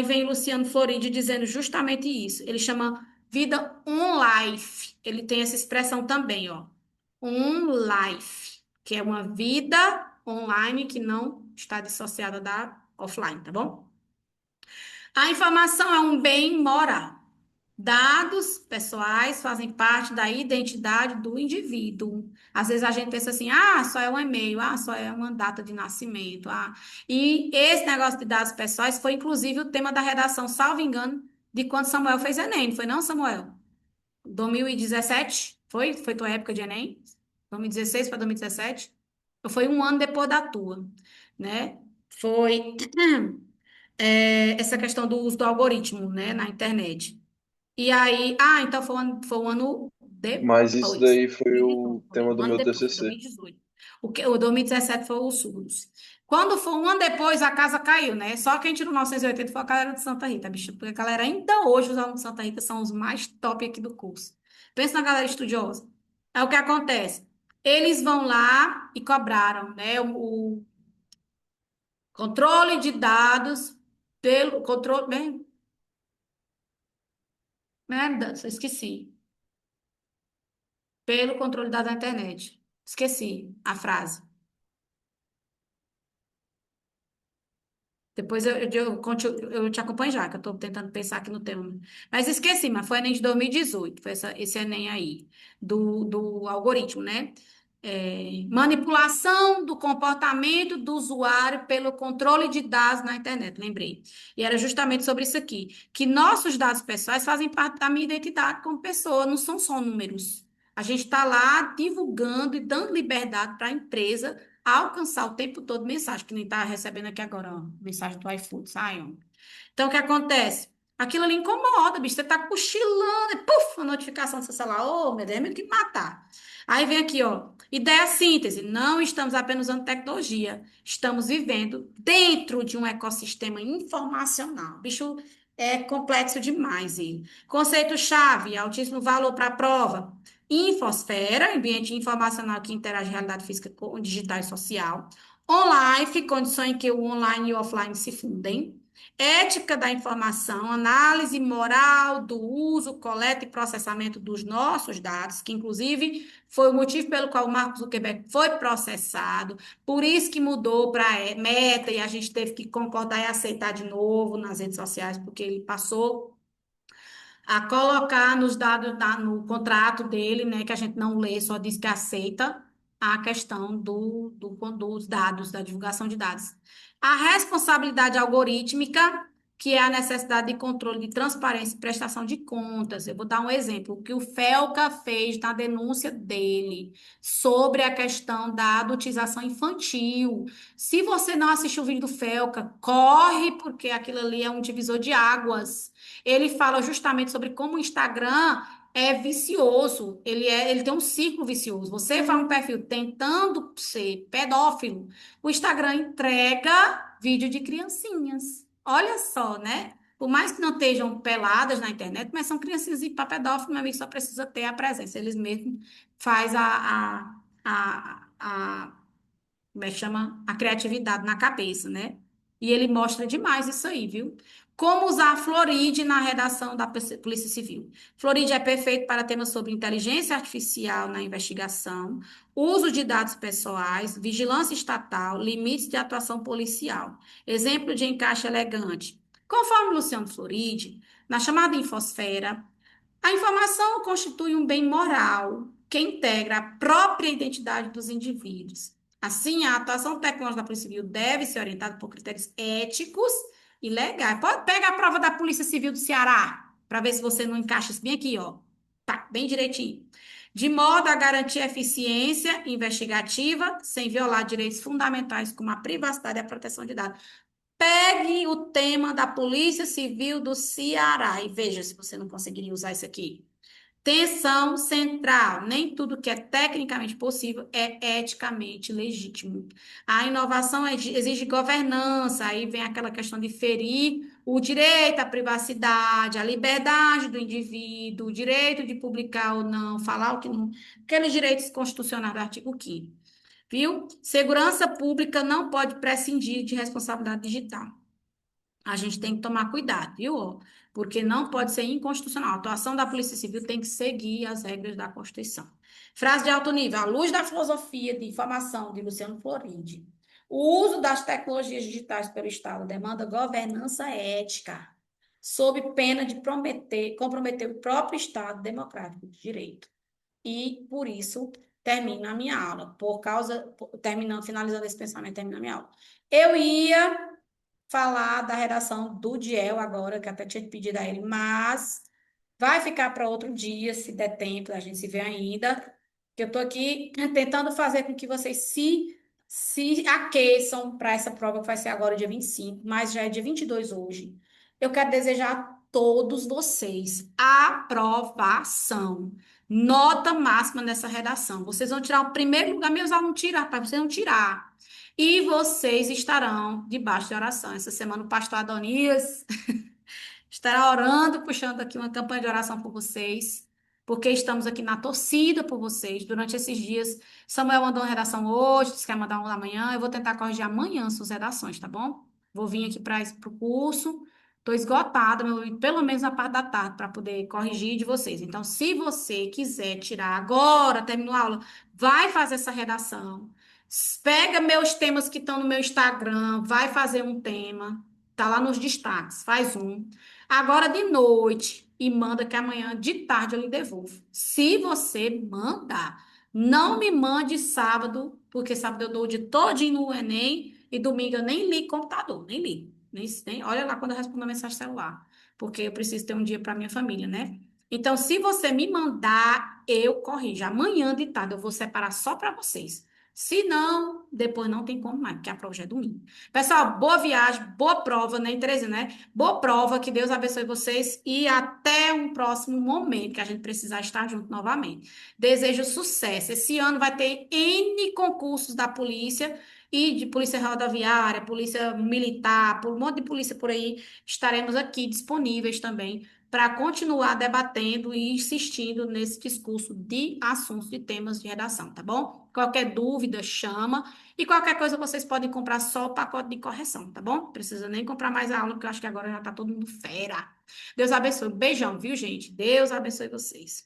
vem Luciano Floridi dizendo justamente isso. Ele chama vida on life. Ele tem essa expressão também, ó. On life, que é uma vida online que não está dissociada da offline, tá bom? A informação é um bem moral. Dados pessoais fazem parte da identidade do indivíduo. Às vezes a gente pensa assim, só é um e-mail, só é uma data de nascimento. E esse negócio de dados pessoais foi inclusive o tema da redação, salvo engano, de quando Samuel fez Enem, não foi não, Samuel? 2017? Foi? Foi tua época de Enem? 2016 para 2017? Foi um ano depois da tua, né? Foi essa questão do uso do algoritmo, né, na internet. E aí, então foi um ano Mas isso depois. daí foi o 2018, tema um do ano meu depois, foi TCC. 2018. O 2017 foi os surdos. Quando foi um ano depois, a casa caiu, né? Só quem tirou 980 foi a galera de Santa Rita, bicho. Porque a galera, ainda hoje, os alunos de Santa Rita são os mais top aqui do curso. Pensa na galera estudiosa. É o que acontece. Eles vão lá e cobraram, né? O controle de dados pelo controle. Merda, esqueci. Pelo controle da internet. Esqueci a frase. Depois eu te acompanho já, que eu estou tentando pensar aqui no tema. Mas esqueci, mas foi Enem de 2018, foi esse Enem aí, do algoritmo, né? Manipulação do comportamento do usuário pelo controle de dados na internet, lembrei. E era justamente sobre isso aqui, que nossos dados pessoais fazem parte da minha identidade como pessoa, não são só números. A gente está lá divulgando e dando liberdade para a empresa alcançar o tempo todo mensagem, que nem tá recebendo aqui agora, ó, mensagem do iFood, sai, ó. Então, o que acontece? Aquilo ali incomoda, bicho. Você tá cochilando, e puf, a notificação do seu celular. Ô, meu Deus, é mesmo que matar. Aí vem aqui, ó. Ideia síntese. Não estamos apenas usando tecnologia. Estamos vivendo dentro de um ecossistema informacional. Bicho, é complexo demais ele. Conceito-chave, altíssimo valor para a prova. Infosfera, ambiente informacional que interage realidade física com digital e social. Online, condição em que o online e o offline se fundem. Ética da informação, análise moral do uso, coleta e processamento dos nossos dados, que inclusive foi o motivo pelo qual o Mark Zuckerberg foi processado, por isso que mudou para Meta e a gente teve que concordar e aceitar de novo nas redes sociais, porque ele passou a colocar nos dados, no contrato dele, né, que a gente não lê, só diz que aceita a questão dos dados, da divulgação de dados. A responsabilidade algorítmica, que é a necessidade de controle de transparência e prestação de contas. Eu vou dar um exemplo, o que o Felca fez na denúncia dele sobre a questão da adultização infantil. Se você não assistiu o vídeo do Felca, corre, porque aquilo ali é um divisor de águas. Ele fala justamente sobre como o Instagram é vicioso, ele tem um ciclo vicioso. Você faz um perfil tentando ser pedófilo, o Instagram entrega vídeo de criancinhas. Olha só, né? Por mais que não estejam peladas na internet, mas são criancinhas e para pedófilo, meu amigo, só precisa ter a presença. Eles mesmos faz a como é que chama? A criatividade na cabeça, né? E ele mostra demais isso aí, viu? Como usar a Floride na redação da Polícia Civil. Floride é perfeito para temas sobre inteligência artificial na investigação, uso de dados pessoais, vigilância estatal, limites de atuação policial. Exemplo de encaixe elegante. Conforme Luciano Floride, na chamada infosfera, a informação constitui um bem moral que integra a própria identidade dos indivíduos. Assim, a atuação tecnológica da Polícia Civil deve ser orientada por critérios éticos e legais. Pode pegar a prova da Polícia Civil do Ceará, para ver se você não encaixa isso bem aqui, ó. Tá, bem direitinho. De modo a garantir eficiência investigativa, sem violar direitos fundamentais como a privacidade e a proteção de dados. Pegue o tema da Polícia Civil do Ceará e veja se você não conseguiria usar isso aqui. Tensão central. Nem tudo que é tecnicamente possível é eticamente legítimo. A inovação exige governança, aí vem aquela questão de ferir o direito à privacidade, a liberdade do indivíduo, o direito de publicar ou não, falar o que não. Aqueles direitos constitucionais do artigo 5º. Viu? Segurança pública não pode prescindir de responsabilidade digital. A gente tem que tomar cuidado, viu? Porque não pode ser inconstitucional. A atuação da Polícia Civil tem que seguir as regras da Constituição. Frase de alto nível. À luz da filosofia de informação de Luciano Floridi, o uso das tecnologias digitais pelo Estado demanda governança ética, sob pena de comprometer o próprio Estado democrático de direito. E, por isso, termino a minha aula. Finalizando esse pensamento, termino a minha aula. Eu ia falar da redação do Diel agora, que até tinha pedido a ele, mas vai ficar para outro dia, se der tempo, a gente se vê ainda. Que eu estou aqui tentando fazer com que vocês se se aqueçam para essa prova que vai ser agora dia 25, mas já é dia 22 hoje. Eu quero desejar a todos vocês aprovação. Nota máxima nessa redação. Vocês vão tirar o primeiro lugar, meus alunos tirar, para vocês não tirar. E vocês estarão debaixo de oração. Essa semana o pastor Adonias estará orando, puxando aqui uma campanha de oração por vocês, porque estamos aqui na torcida por vocês. Durante esses dias, Samuel mandou uma redação hoje, disse que vai mandar uma amanhã. Eu vou tentar corrigir amanhã suas redações, tá bom? Vou vir aqui para o curso. Estou esgotada, pelo menos na parte da tarde, para poder corrigir de vocês. Então, se você quiser tirar agora, terminou a aula, vai fazer essa redação. Pega meus temas que estão no meu Instagram, vai fazer um tema. Tá lá nos destaques, faz um. Agora de noite e manda que amanhã de tarde eu lhe devolvo. Se você mandar, não me mande sábado, porque sábado eu dou o dia todinho no Enem e domingo eu nem li computador, nem li. Olha lá quando eu respondo a mensagem celular, porque eu preciso ter um dia para minha família, né? Então, se você me mandar, eu corrijo. Amanhã de tarde eu vou separar só para vocês. Se não, depois não tem como mais, porque a prova já é domingo. Pessoal, boa viagem, boa prova, né, Tereza, né? Boa prova, que Deus abençoe vocês e até um próximo momento que a gente precisar estar junto novamente. Desejo sucesso. Esse ano vai ter N concursos da polícia e de polícia rodoviária, polícia militar, por um monte de polícia por aí. Estaremos aqui disponíveis também para continuar debatendo e insistindo nesse discurso de assuntos de temas de redação, tá bom? Qualquer dúvida, chama. E qualquer coisa vocês podem comprar só o pacote de correção, tá bom? Precisa nem comprar mais a aula, porque eu acho que agora já tá todo mundo fera. Deus abençoe. Beijão, viu, gente? Deus abençoe vocês.